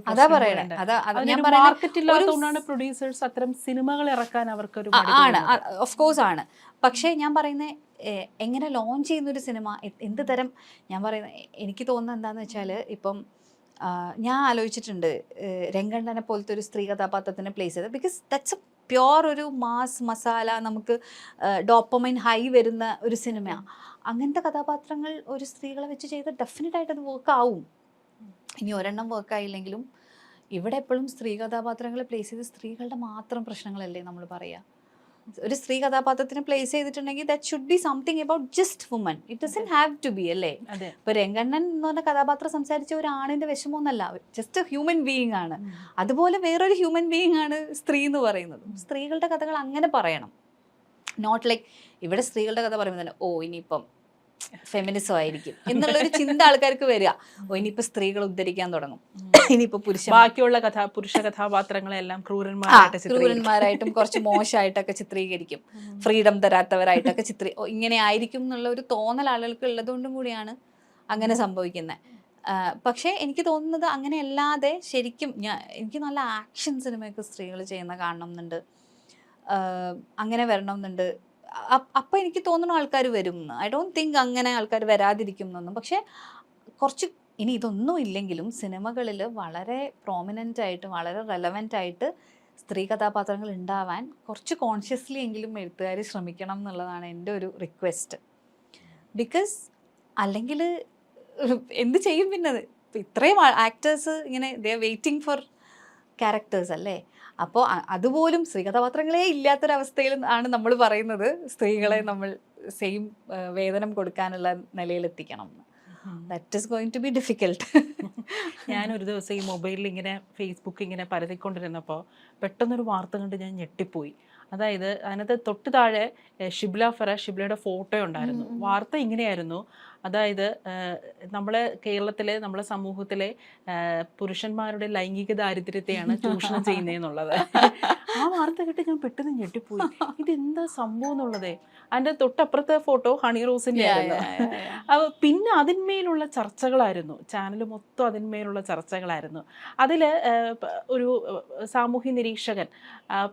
മാർക്കറ്റ് ഇല്ലാത്തതുകൊണ്ടാണ് പ്രൊഡ്യൂസേഴ്സ് അത്തരം സിനിമകൾ ഇറക്കാൻ അവർക്കൊരു ആണ്. ഓഫ് കോഴ്സ് ആണ്. പക്ഷേ ഞാൻ പറയുന്നത് എങ്ങനെ ലോഞ്ച് ചെയ്യുന്നൊരു സിനിമ എന്ത് തരം, ഞാൻ പറയുന്നത് എനിക്ക് തോന്നുന്നത് എന്താണെന്ന് വെച്ചാൽ, ഇപ്പം ഞാൻ ആലോചിച്ചിട്ടുണ്ട് രംഗണ്ണനെ പോലത്തെ ഒരു സ്ത്രീ കഥാപാത്രത്തിനെ പ്ലേസ് ചെയ്ത്. ബിക്കോസ് ദാറ്റ്സ് എ പ്യോർ ഒരു മാസ് മസാല, നമുക്ക് ഡോപ്പമൈൻ ഹൈ വരുന്ന ഒരു സിനിമയാണ്. അങ്ങനത്തെ കഥാപാത്രങ്ങൾ ഒരു സ്ത്രീകളെ വെച്ച് ചെയ്ത് ഡെഫിനറ്റായിട്ട് അത് വർക്കാവും. ഇനി ഒരെണ്ണം വർക്കായില്ലെങ്കിലും ഇവിടെ എപ്പോഴും സ്ത്രീ കഥാപാത്രങ്ങളെ പ്ലേസ് ചെയ്ത് സ്ത്രീകളുടെ മാത്രം പ്രശ്നങ്ങളല്ലേ നമ്മൾ പറയുക. ഒരു സ്ത്രീ കഥാപാത്രത്തിന് പ്ലേസ് ചെയ്തിട്ടുണ്ടെങ്കിൽ that should be something about just woman. It doesn't have to be അല്ലേ. ഇപ്പൊ രംഗണ്ണൻ എന്ന് പറഞ്ഞ കഥാപാത്രം സംസാരിച്ച ഒരു ആണിന്റെ വിഷമമൊന്നല്ല, ജസ്റ്റ് ഹ്യൂമൻ ബീയിങ് ആണ്. അതുപോലെ വേറൊരു ഹ്യൂമൻ ബീയിങ് ആണ് സ്ത്രീ എന്ന് പറയുന്നത്. സ്ത്രീകളുടെ കഥകൾ അങ്ങനെ പറയണം. നോട്ട് ലൈക്ക് ഇവിടെ സ്ത്രീകളുടെ കഥ പറയുമ്പോൾ തന്നെ ഇനിയിപ്പം ഫെമിനിസം ആയിരിക്കും എന്നുള്ളൊരു ചിന്ത ആൾക്കാർക്ക് വരിക. ഓ ഇനിയിപ്പോൾ സ്ത്രീകൾ ഉദ്ധരിക്കാൻ തുടങ്ങും, ഇനിയിപ്പോൾ ബാക്കിയുള്ള പുരുഷ കഥാപാത്രങ്ങളെല്ലാം ക്രൂരന്മാരായിട്ടും കുറച്ച് മോശമായിട്ടൊക്കെ ചിത്രീകരിക്കും, ഫ്രീഡം തരാത്തവരായിട്ടൊക്കെ ഇങ്ങനെ ആയിരിക്കും എന്നുള്ള ഒരു തോന്നൽ ആളുകൾക്ക് ഉള്ളതുകൊണ്ടും കൂടിയാണ് അങ്ങനെ സംഭവിക്കുന്നത്. പക്ഷേ എനിക്ക് തോന്നുന്നത് അങ്ങനെയല്ലാതെ ശരിക്കും എനിക്ക് നല്ല ആക്ഷൻ സിനിമയൊക്കെ സ്ത്രീകൾ ചെയ്യുന്ന കാണണം എന്നുണ്ട്, അങ്ങനെ വരണം എന്നുണ്ട്. അപ്പം എനിക്ക് തോന്നുന്നു ആൾക്കാർ വരും എന്ന്. ഐ ഡോണ്ട് തിങ്ക് അങ്ങനെ ആൾക്കാർ വരാതിരിക്കും എന്നൊന്നും. പക്ഷേ കുറച്ച് ഇനി ഇതൊന്നും ഇല്ലെങ്കിലും സിനിമകളിൽ വളരെ പ്രോമിനൻ്റ് ആയിട്ട് വളരെ റെലവൻ്റ് ആയിട്ട് സ്ത്രീ കഥാപാത്രങ്ങൾ ഉണ്ടാവാൻ കുറച്ച് കോൺഷ്യസ്ലി എങ്കിലും എഴുത്തുകാർ ശ്രമിക്കണം എന്നുള്ളതാണ് എൻ്റെ ഒരു റിക്വസ്റ്റ്. ബിക്കോസ് അല്ലെങ്കിൽ എന്ത് ചെയ്യും പിന്നെ ഇത്രയും ആക്ടേഴ്സ് ഇങ്ങനെ ദേ വെയിറ്റിംഗ് ഫോർ ക്യാരക്ടേഴ്സ് അല്ലേ. അപ്പോൾ അതുപോലും സ്ത്രീ കഥാപാത്രങ്ങളെ ഇല്ലാത്തൊരവസ്ഥയിൽ ആണ് നമ്മൾ പറയുന്നത് സ്ത്രീകളെ നമ്മൾ സെയിം വേതനം കൊടുക്കാനുള്ള നിലയിലെത്തിക്കണം എന്ന്. That is going to be difficult. ഞാനൊരു ദിവസം ഈ മൊബൈലിൽ ഇങ്ങനെ ഫേസ്ബുക്ക് ഇങ്ങനെ പരതിക്കൊണ്ടിരുന്നപ്പോൾ പെട്ടെന്നൊരു വാർത്ത കണ്ട് ഞാൻ ഞെട്ടിപ്പോയി. അതായത് അതിനകത്ത് തൊട്ട് താഴെ ഷിബ്ലയുടെ ഫോട്ടോ ഉണ്ടായിരുന്നു. വാർത്ത ഇങ്ങനെയായിരുന്നു, അതായത് നമ്മളെ കേരളത്തിലെ നമ്മളെ സമൂഹത്തിലെ പുരുഷന്മാരുടെ ലൈംഗിക ദാരിദ്ര്യത്തെയാണ് ചൂഷണം ചെയ്യുന്നതെന്നുള്ളത്. ആ വാർത്ത കേട്ട് ഞാൻ പെട്ടെന്ന് ഞെട്ടിപ്പോയി, ഇതെന്താ സംഭവം എന്നുള്ളതേ. അതിൻ്റെ തൊട്ടപ്പുറത്തെ ഫോട്ടോ ഹണി റോസിൻ്റെ ആയിരുന്നു. പിന്നെ അതിന്മേലുള്ള ചർച്ചകളായിരുന്നു, ചാനൽ മൊത്തം അതിന്മേലുള്ള ചർച്ചകളായിരുന്നു. അതിൽ ഒരു സാമൂഹ്യ നിരീക്ഷകൻ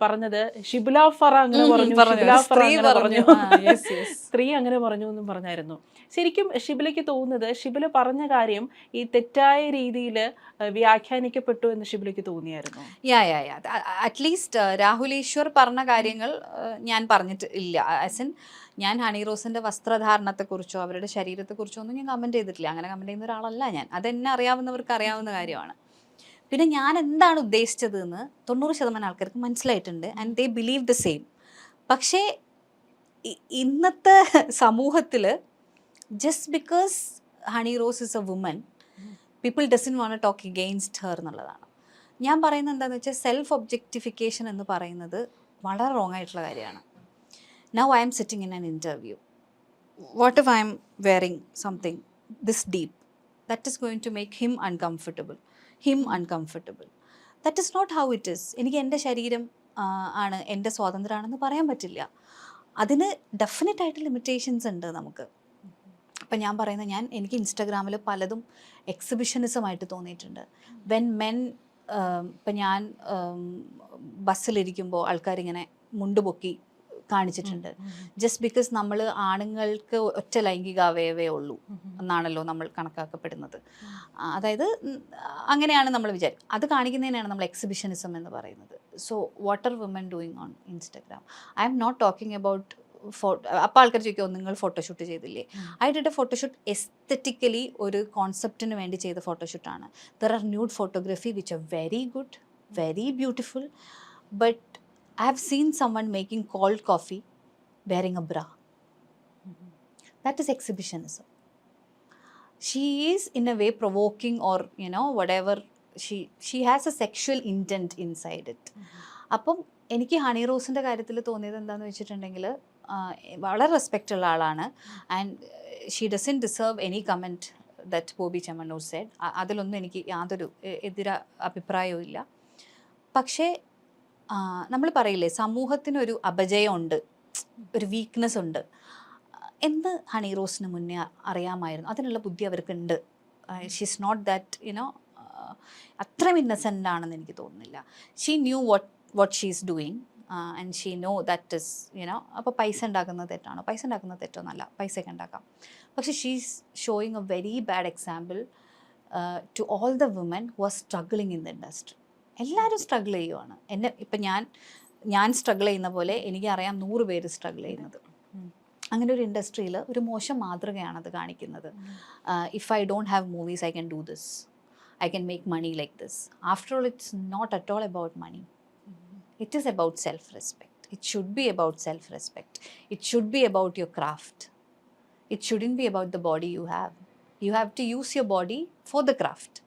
പറഞ്ഞത് ഷിബില ഫറ അങ്ങനെ പറഞ്ഞു, സ്ത്രീ അങ്ങനെ പറഞ്ഞു എന്നും പറഞ്ഞായിരുന്നു. ശരിക്കും ഷിബിലയ്ക്ക് തോന്നുന്നത് ഷിബില പറഞ്ഞ കാര്യം ഈ തെറ്റായ രീതിയിൽ വ്യാഖ്യാനിക്കപ്പെട്ടു എന്ന് ഷിബിലയ്ക്ക് തോന്നിയായിരുന്നു. അറ്റ്ലീസ്റ്റ് രാഹുൽ ഈശ്വർ പറഞ്ഞ കാര്യങ്ങൾ ഞാൻ പറഞ്ഞിട്ട് ഇല്ല. ആസ് ഇൻ ഞാൻ ഹണി റോസിന്റെ വസ്ത്രധാരണത്തെക്കുറിച്ചോ അവരുടെ ശരീരത്തെക്കുറിച്ചോ ഒന്നും ഞാൻ കമന്റ് ചെയ്തിട്ടില്ല. അങ്ങനെ കമന്റ് ചെയ്യുന്ന ഒരാളല്ല ഞാൻ. അതെന്നെ അറിയാവുന്നവർക്ക് അറിയാവുന്ന കാര്യമാണ്. പിന്നെ ഞാൻ എന്താണ് ഉദ്ദേശിച്ചത് എന്ന് 90% ആൾക്കാർക്ക് മനസ്സിലായിട്ടുണ്ട്. And they believe the same. പക്ഷേ ഇന്നത്തെ സമൂഹത്തിൽ just because Honey Rose is a woman people doesn't want to talk against her എന്നുള്ളതാണ്. ഞാൻ പറയുന്നത് എന്താണെന്ന് വെച്ചാൽ സെൽഫ് ഒബ്ജക്റ്റിഫിക്കേഷൻ എന്ന് പറയുന്നത് വളരെ റോങ് ആയിട്ടുള്ള കാര്യമാണ്. Now I'm sitting in an interview. What if I'm wearing something this deep that is going to make him uncomfortable. That is not how it is. എനിക്ക് എൻ്റെ ശരീരം ആണ് എൻ്റെ സ്വാതന്ത്ര്യമാണെന്ന് പറയാൻ പറ്റില്ല. അതിന് ഡെഫിനറ്റ് ആയിട്ട് ലിമിറ്റേഷൻസ് ഉണ്ട് നമുക്ക്. അപ്പം ഞാൻ പറയുന്നത് എനിക്ക് ഇൻസ്റ്റാഗ്രാമിൽ പലതും എക്സിബിഷനിസമായിട്ട് തോന്നിയിട്ടുണ്ട്. വെൻ മെൻ ഇപ്പം ഞാൻ ബസ്സിലിരിക്കുമ്പോൾ ആൾക്കാരിങ്ങനെ മുണ്ട് പൊക്കി കാണിച്ചിട്ടുണ്ട്. ജസ്റ്റ് ബിക്കോസ് നമ്മൾ ആണുങ്ങൾക്ക് ഒറ്റ ലൈംഗിക അവയവേ ഉള്ളൂ എന്നാണല്ലോ നമ്മൾ കണക്കാക്കപ്പെടുന്നത്. അതായത് അങ്ങനെയാണ് നമ്മൾ വിചാരിക്കും. അത് കാണിക്കുന്നതിനാണ് നമ്മൾ എക്സിബിഷനിസം എന്ന് പറയുന്നത്. So what are women doing on Instagram? I'm not talking about അപ്പോൾ ആൾക്കാർ ചോദിക്കുമോ നിങ്ങൾ ഫോട്ടോഷൂട്ട് ചെയ്തില്ലേ? I did a photoshoot aesthetically ഒരു കോൺസെപ്റ്റിന് വേണ്ടി ചെയ്ത ഫോട്ടോഷൂട്ടാണ്. There are nude photography which are very good, very beautiful, but I have seen someone making cold coffee wearing a bra. That is exhibitionism. She is in a way provoking or whatever. She has a sexual intent inside it. അപ്പം എനിക്ക് honey റോസിൻ്റെ കാര്യത്തിൽ തോന്നിയത് എന്താണെന്ന് വെച്ചിട്ടുണ്ടെങ്കിൽ വളരെ respect ഉള്ള ആളാണ്. And she doesn't deserve any comment that Bobby Chemmanur said. അതിലൊന്നും എനിക്ക് യാതൊരു എതിര അഭിപ്രായവും ഇല്ല. പക്ഷേ നമ്മൾ പറയില്ലേ സമൂഹത്തിനൊരു അപജയമുണ്ട്, ഒരു വീക്ക്നെസ് ഉണ്ട് എന്ന് ഹണി റോസിന് മുന്നേ അറിയാമായിരുന്നു. അതിനുള്ള ബുദ്ധി അവർക്കുണ്ട്. ഷീസ് നോട്ട് ദാറ്റ് അത്രയും ഇന്നസെൻ്റ് ആണെന്ന് എനിക്ക് തോന്നുന്നില്ല. She new what she's doing and she know that is അപ്പോൾ പൈസ ഉണ്ടാക്കുന്നത് തെറ്റാണോ? പൈസ ഉണ്ടാക്കുന്നത് തെറ്റൊന്നല്ല, പൈസയൊക്കെ ഉണ്ടാക്കാം. പക്ഷേ she's showing a very bad example to all the woman who are struggling in the industry. എല്ലാവരും സ്ട്രഗിൾ ചെയ്യുവാണ്. ഇപ്പം ഞാൻ സ്ട്രഗിൾ ചെയ്യുന്ന പോലെ എനിക്കറിയാം 100 പേര് സ്ട്രഗിൾ ചെയ്യുന്നത്. അങ്ങനെ ഒരു ഇൻഡസ്ട്രിയിൽ ഒരു മോശം മാതൃകയാണത് കാണിക്കുന്നത്. If I don't have movies I can do this, I can make money like this. After all it's not at all about money. It is about self respect. It should be about self respect. It should be about your craft. It shouldn't be about the body you have. You have to use your body for the craft.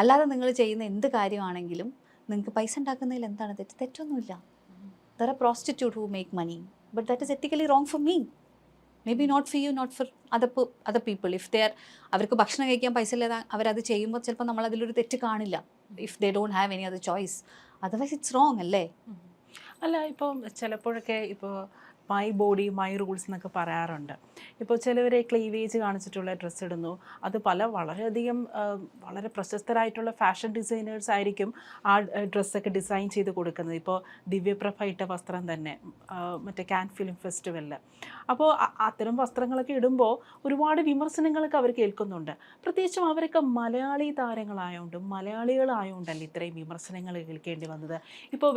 അല്ലാതെ നിങ്ങൾ ചെയ്യുന്ന എന്ത് കാര്യമാണെങ്കിലും നിങ്ങൾക്ക് പൈസ ഉണ്ടാക്കുന്നതിൽ എന്താണ് തെറ്റ്? തെറ്റൊന്നുമില്ല. There are prostitute who make money, but that is ethically wrong for me. Maybe not for you, not for other people. If they are, അവർക്ക് ഭക്ഷണം കഴിക്കാൻ പൈസ ഇല്ലാതെ അവരത് ചെയ്യുമ്പോൾ ചിലപ്പോൾ നമ്മൾ അതിലൊരു തെറ്റ് കാണില്ല. If they don't have any other choice, otherwise it's wrong അല്ലേ? അല്ല, ഇപ്പം ചിലപ്പോഴൊക്കെ ഇപ്പോൾ മൈ ബോഡി മൈ റൂൾസ് എന്നൊക്കെ പറയാറുണ്ട്. ഇപ്പോൾ ചിലവരെ ക്ലീവേജ് കാണിച്ചിട്ടുള്ള ഡ്രസ്സ് ഇടുന്നു. അത് വളരെയധികം വളരെ പ്രശസ്തരായിട്ടുള്ള ഫാഷൻ ഡിസൈനേഴ്സ് ആയിരിക്കും ആ ഡ്രസ്സൊക്കെ ഡിസൈൻ ചെയ്ത് കൊടുക്കുന്നത്. ഇപ്പോൾ ദിവ്യപ്രഭ ഇട്ട വസ്ത്രം തന്നെ മറ്റേ കാൻ ഫിലിം ഫെസ്റ്റിവലിൽ. അപ്പോൾ അത്തരം വസ്ത്രങ്ങളൊക്കെ ഇടുമ്പോൾ ഒരുപാട് വിമർശനങ്ങളൊക്കെ അവർ കേൾക്കുന്നുണ്ട്. പ്രത്യേകിച്ചും അവരൊക്കെ മലയാളി താരങ്ങളായതുകൊണ്ടും മലയാളികളായതുകൊണ്ടല്ലേ ഇത്രയും വിമർശനങ്ങൾ കേൾക്കേണ്ടി വന്നത്. ഇപ്പോൾ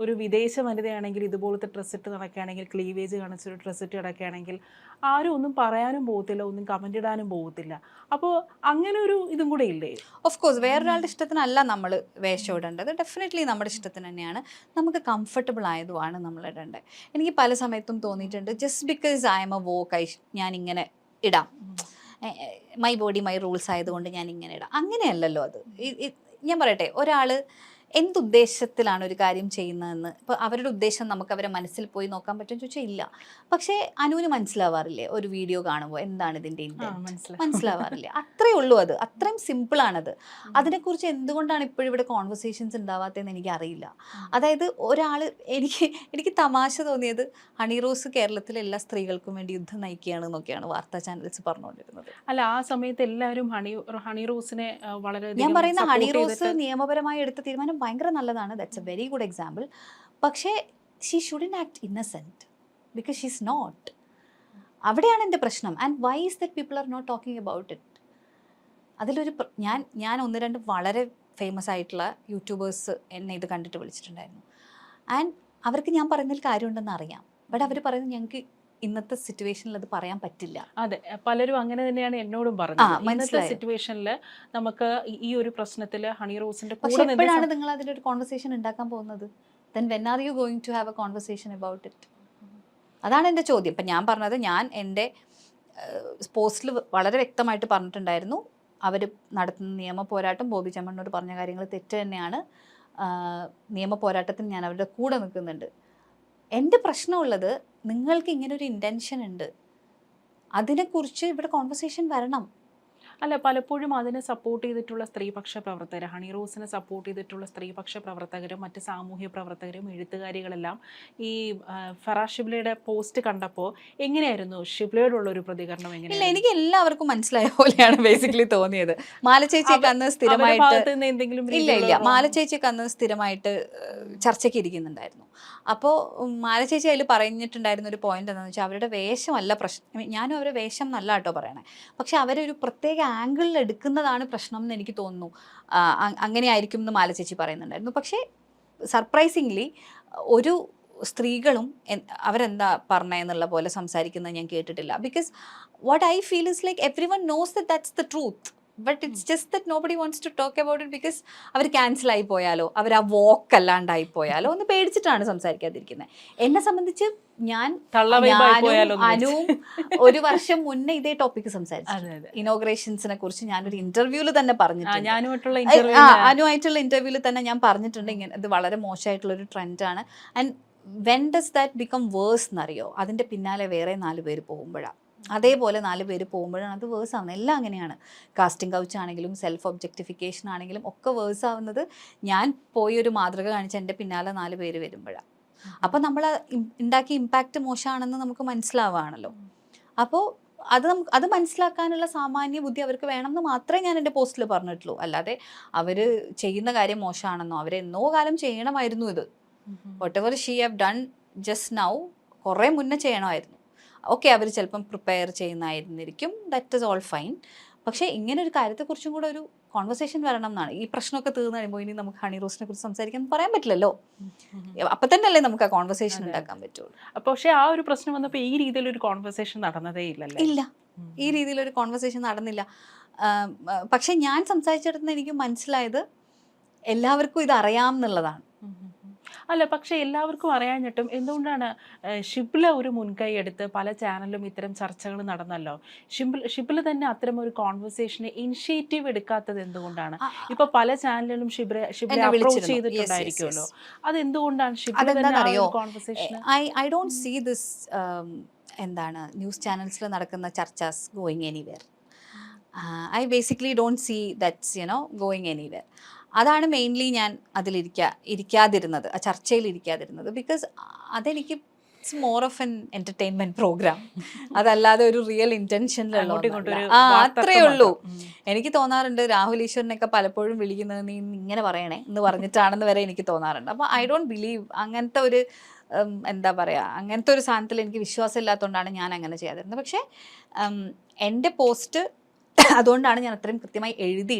ഒരു വിദേശ വനിതയാണെങ്കിൽ ഇതുപോലത്തെ ഡ്രസ്സ് ഇട്ട് നടക്കുകയാണെങ്കിൽ, ക്ലീവേജ് കാണിച്ചൊരു ഡ്രസ്സ് ഇട്ട് നടക്കുകയാണെങ്കിൽ ആരും ഒന്നും പറയാനും പോകത്തില്ല, ഒന്നും കമൻ്റ് ഇടാനും പോകത്തില്ല. അപ്പോൾ അങ്ങനെ ഒരു ഇതും കൂടെ ഇല്ലേ? ഓഫ് കോഴ്സ് വേറൊരാളുടെ ഇഷ്ടത്തിനല്ല നമ്മൾ വേഷം ഇടേണ്ടത്. ഡെഫിനറ്റ്ലി നമ്മുടെ ഇഷ്ടത്തിന് തന്നെയാണ്, നമുക്ക് കംഫർട്ടബിൾ ആയതുമാണ് നമ്മൾ ഇടേണ്ടത്. എനിക്ക് പല സമയത്തും തോന്നിയിട്ടുണ്ട്, just because I'm a woke ഞാൻ ഇങ്ങനെ ഇടാം, മൈ ബോഡി മൈ റൂൾസ് ആയതുകൊണ്ട് ഞാൻ ഇങ്ങനെ ഇടാം. അങ്ങനെയല്ലല്ലോ അത്. ഞാൻ പറയട്ടെ, ഒരാൾ എന്തുദ്ദേശത്തിലാണ് ഒരു കാര്യം ചെയ്യുന്നതെന്ന്, ഇപ്പോൾ അവരുടെ ഉദ്ദേശം നമുക്ക് അവരെ മനസ്സിൽ പോയി നോക്കാൻ പറ്റും ചോദിച്ചാൽ ഇല്ല. പക്ഷേ അനുവിന് മനസ്സിലാവാറില്ലേ ഒരു വീഡിയോ കാണുമ്പോൾ എന്താണ് ഇതിൻ്റെ ഇൻറ്റൻറ്റ്? മനസ്സിലാവാറില്ലേ? അത്രേ ഉള്ളൂ. അത് അത്രയും സിമ്പിളാണത്. അതിനെക്കുറിച്ച് എന്തുകൊണ്ടാണ് ഇപ്പോഴും ഇവിടെ കോൺവെർസേഷൻസ് ഉണ്ടാവാത്തതെന്ന് എനിക്കറിയില്ല. അതായത് എനിക്ക് തമാശ തോന്നിയത്, ഹണി റോസ് കേരളത്തിലെ എല്ലാ സ്ത്രീകൾക്കും വേണ്ടി യുദ്ധം നയിക്കുകയാണെന്നൊക്കെയാണ് വാർത്താ ചാനൽസ് പറഞ്ഞുകൊണ്ടിരുന്നത്. അല്ല, ആ സമയത്ത് എല്ലാവരും ഹണി റോസിനെ വളരെ, ഞാൻ പറയുന്ന ഹണി റോസ് നിയമപരമായി എടുത്ത തീരുമാനം ഭയങ്കര നല്ലതാണ്. That's a very good example. പക്ഷേ she shouldn't act innocent because she is not. അവിടെയാണ് എൻ്റെ പ്രശ്നം. And why is that people are not talking about it? അതിലൊരു ഞാൻ 1-2 വളരെ ഫേമസ് ആയിട്ടുള്ള യൂട്യൂബേഴ്സ് എന്നെ ഇത് കണ്ടിട്ട് വിളിച്ചിട്ടുണ്ടായിരുന്നു. ആൻഡ് അവർക്ക് ഞാൻ പറയുന്നതിൽ കാര്യമുണ്ടെന്ന് അറിയാം. ബട്ട് അവർ പറയുന്നത് ഞങ്ങൾക്ക് ഇന്നത്തെ സിറ്റുവേഷനിൽ അത് പറയാൻ പറ്റില്ല. അതെ, പലരും അങ്ങനെ തന്നെയാണ് എന്നോടും പറഞ്ഞത്. ഇന്നത്തെ സിറ്റുവേഷനിൽ നമുക്ക് ഈ ഒരു പ്രശ്നത്തിൽ ഹണി റോസിന്റെ കൂടെ എപ്പോഴാണ് നിങ്ങൾ അതിലൊരു കോൺവെർസേഷൻ ഉണ്ടാക്കാൻ പോകുന്നത്? then when are you going to have a conversation about it? അതാണ് എൻ്റെ ചോദ്യം. ഇപ്പം ഞാൻ പറഞ്ഞത്, ഞാൻ എൻ്റെ പോസ്റ്റിൽ വളരെ വ്യക്തമായിട്ട് പറഞ്ഞിട്ടുണ്ടായിരുന്നു, അവർ നടത്തുന്ന നിയമ പോരാട്ടം, ബോബി ചെമ്മണ്ണൂർ പറഞ്ഞ കാര്യങ്ങൾ തെറ്റ് തന്നെയാണ്. നിയമ പോരാട്ടത്തിന് ഞാൻ അവരുടെ കൂടെ നിൽക്കുന്നുണ്ട്. എൻ്റെ പ്രശ്നമുള്ളത്, നിങ്ങൾക്ക് ഇങ്ങനൊരു ഇൻറ്റൻഷൻ ഉണ്ട്, അതിനെക്കുറിച്ച് ഇവിടെ കോൺവെർസേഷൻ വരണം. അല്ല, പലപ്പോഴും അതിനെ സപ്പോർട്ട് ചെയ്തിട്ടുള്ള സ്ത്രീപക്ഷ പ്രവർത്തകർ, ഹണി റോസിനെ സപ്പോർട്ട് ചെയ്തിട്ടുള്ള സ്ത്രീപക്ഷ പ്രവർത്തകരും മറ്റ് സാമൂഹ്യ പ്രവർത്തകരും എഴുത്തുകാരികളെല്ലാം ഈ ഫറാസ് ഷിബ്ലയുടെ പോസ്റ്റ് കണ്ടപ്പോൾ എങ്ങനെയായിരുന്നു ഷിബ്ലയോടുള്ള ഒരു പ്രതികരണം? ഇല്ല, എനിക്ക് എല്ലാവർക്കും മനസ്സിലായ പോലെയാണ് ബേസിക്കലി തോന്നിയത്. മാലച്ചേച്ചിയൊക്കെ അന്ന് സ്ഥിരമായിട്ട് ഇല്ല മാലച്ചേച്ചിയൊക്കെ അന്ന് സ്ഥിരമായിട്ട് ചർച്ചയ്ക്ക് ഇരിക്കുന്നുണ്ടായിരുന്നു. അപ്പോൾ മാലച്ചേച്ചി അതിൽ പറഞ്ഞിട്ടുണ്ടായിരുന്ന ഒരു പോയിന്റ് എന്താണെന്ന് വെച്ചാൽ, അവരുടെ വേഷമല്ല പ്രശ്നം. ഞാനും അവരുടെ വേഷം നല്ല കേട്ടോ പറയണേ, പക്ഷെ അവരൊരു പ്രത്യേക ആംഗിളിൽ എടുക്കുന്നതാണ് പ്രശ്നം എന്ന് എനിക്ക് തോന്നുന്നു. അങ്ങനെ ആയിരിക്കും എന്ന് മാലച്ചേച്ചി പറയുന്നുണ്ടായിരുന്നു. പക്ഷേ സർപ്രൈസിംഗ്ലി ഒരു സ്ത്രീകളും അവരെന്താ പറഞ്ഞെന്നുള്ള പോലെ സംസാരിക്കുന്നത് ഞാൻ കേട്ടിട്ടില്ല. Because what I feel is like everyone knows that that's the truth, but it's just that nobody wants to talk about it. Because അവർ ക്യാൻസൽ ആയി പോയാലോ, അവർ ആ വോക്ക് അല്ലാണ്ടായി പോയാലോ ഒന്ന് പേടിച്ചിട്ടാണ് സംസാരിക്കാതിരിക്കുന്നത്. എന്നെ സംബന്ധിച്ച് അനുവും 1 വർഷം മുന്നേ ഇതേ ടോപ്പിക്ക് സംസാരിച്ചു. ഇനോഗ്രേഷൻസിനെ കുറിച്ച് ഞാനൊരു ഇന്റർവ്യൂവിൽ തന്നെ പറഞ്ഞിട്ടുണ്ട്. അനുവായിട്ടുള്ള ഇന്റർവ്യൂവിൽ തന്നെ ഞാൻ പറഞ്ഞിട്ടുണ്ട്, ഇങ്ങനെ ഇത് വളരെ മോശമായിട്ടുള്ള ഒരു ട്രെൻഡാണ്. And when does that become worse എന്നറിയോ? അതിൻ്റെ പിന്നാലെ വേറെ 4 പേര് പോകുമ്പോഴാണ്. അതേപോലെ 4 പേര് പോകുമ്പോഴാണ് അത് വേഴ്സ് ആവുന്നത്. എല്ലാം അങ്ങനെയാണ്. കാസ്റ്റിംഗ് കൗച്ച് ആണെങ്കിലും സെൽഫ് ഒബ്ജക്റ്റിഫിക്കേഷൻ ആണെങ്കിലും ഒക്കെ വേഴ്സ് ആവുന്നത് ഞാൻ പോയി ഒരു മാതൃക കാണിച്ച് എൻ്റെ പിന്നാലെ 4 പേര് വരുമ്പോഴാണ്. അപ്പോൾ നമ്മൾ ഉണ്ടാക്കിയ ഇമ്പാക്റ്റ് മോശമാണെന്ന് നമുക്ക് മനസ്സിലാവുകയാണല്ലോ. അപ്പോൾ അത് മനസ്സിലാക്കാനുള്ള സാമാന്യ ബുദ്ധി അവർക്ക് വേണമെന്ന് മാത്രമേ ഞാൻ എൻ്റെ പോസ്റ്റിൽ പറഞ്ഞിട്ടുള്ളൂ. അല്ലാതെ അവർ ചെയ്യുന്ന കാര്യം മോശമാണെന്നോ, അവരെന്നോ കാലം ചെയ്യണമായിരുന്നു ഇത്. Whatever she have done just now കുറേ മുന്നേ ചെയ്യണമായിരുന്നു. ഓക്കെ, അവർ ചിലപ്പം പ്രിപ്പയർ ചെയ്യുന്നതായിരുന്നിരിക്കും, ദാറ്റ് ഇസ് ഓൾ ഫൈൻ. പക്ഷേ ഇങ്ങനെ ഒരു കാര്യത്തെക്കുറിച്ചും കൂടെ ഒരു കോൺവെർസേഷൻ വരണം എന്നാണ്. ഈ പ്രശ്നമൊക്കെ തീർന്നു കഴിയുമ്പോൾ ഇനി നമുക്ക് ഹണി റോസിനെ കുറിച്ച് സംസാരിക്കാൻ പറയാൻ പറ്റില്ലല്ലോ. അപ്പം തന്നെ അല്ലേ നമുക്ക് ആ കോൺവെർസേഷൻ ഉണ്ടാക്കാൻ പറ്റുള്ളൂ. പക്ഷേ ആ ഒരു പ്രശ്നം വന്നപ്പോൾ ഈ രീതിയിലൊരു കോൺവെർസേഷൻ നടന്നതേ ഇല്ലല്ലോ. ഇല്ല, ഈ രീതിയിലൊരു കോൺവെർസേഷൻ നടന്നില്ല. പക്ഷെ ഞാൻ സംസാരിച്ചിടത്തുനിന്ന് എനിക്ക് മനസ്സിലായത് എല്ലാവർക്കും ഇത് അറിയാം എന്നുള്ളതാണ്. അല്ല, പക്ഷെ എല്ലാവർക്കും അറിയാഞ്ഞിട്ടും എന്തുകൊണ്ടാണ് ഷിബ്ല ഒരു മുൻകൈ എടുത്ത് പല ചാനലിലും ഇത്തരം ചർച്ചകൾ നടന്നല്ലോ? ഷിബ്ല തന്നെ അത്തരം ഒരു കോൺവെർസേഷന് ഇനിഷ്യേറ്റീവ് എടുക്കാത്തത് എന്തുകൊണ്ടാണ്? ഇപ്പൊ പല ചാനലുകളും ഷിബ്ല അപ്രോച്ച് ചെയ്തിട്ടുണ്ടായിരിക്കുമല്ലോ, അത് എന്തുകൊണ്ടാണ് ഷിബ്ല തന്നെ conversation? I don't see this എന്താണ് ന്യൂസ് ചാനൽസിൽ നടക്കുന്ന ചർച്ചാസ് going anywhere. I basically don't see that's going anywhere. അതാണ് മെയിൻലി ഞാൻ ഇരിക്കാതിരുന്നത്, ആ ചർച്ചയിൽ ഇരിക്കാതിരുന്നത്. ബിക്കോസ് അതെനിക്ക് it's more of an entertainment program, അതല്ലാതെ ഒരു റിയൽ ഇൻറ്റൻഷനിലുള്ള അത്രേ ഉള്ളൂ. എനിക്ക് തോന്നാറുണ്ട് രാഹുൽ ഈശ്വറിനെയൊക്കെ പലപ്പോഴും വിളിക്കുന്നത് നീ ഇങ്ങനെ പറയണേ എന്ന് പറഞ്ഞിട്ടാണെന്ന് വരെ എനിക്ക് തോന്നാറുണ്ട്. അപ്പോൾ ഐ ഡോണ്ട് ബിലീവ് അങ്ങനത്തെ ഒരു എന്താ പറയുക, അങ്ങനത്തെ ഒരു സാധനത്തിൽ എനിക്ക് വിശ്വാസം ഇല്ലാത്തതുകൊണ്ടാണ് ഞാൻ അങ്ങനെ ചെയ്യാതിരുന്നത്. പക്ഷേ എൻ്റെ പോസ്റ്റ് അതുകൊണ്ടാണ് ഞാൻ അത്രയും കൃത്യമായി എഴുതിയിട്ട്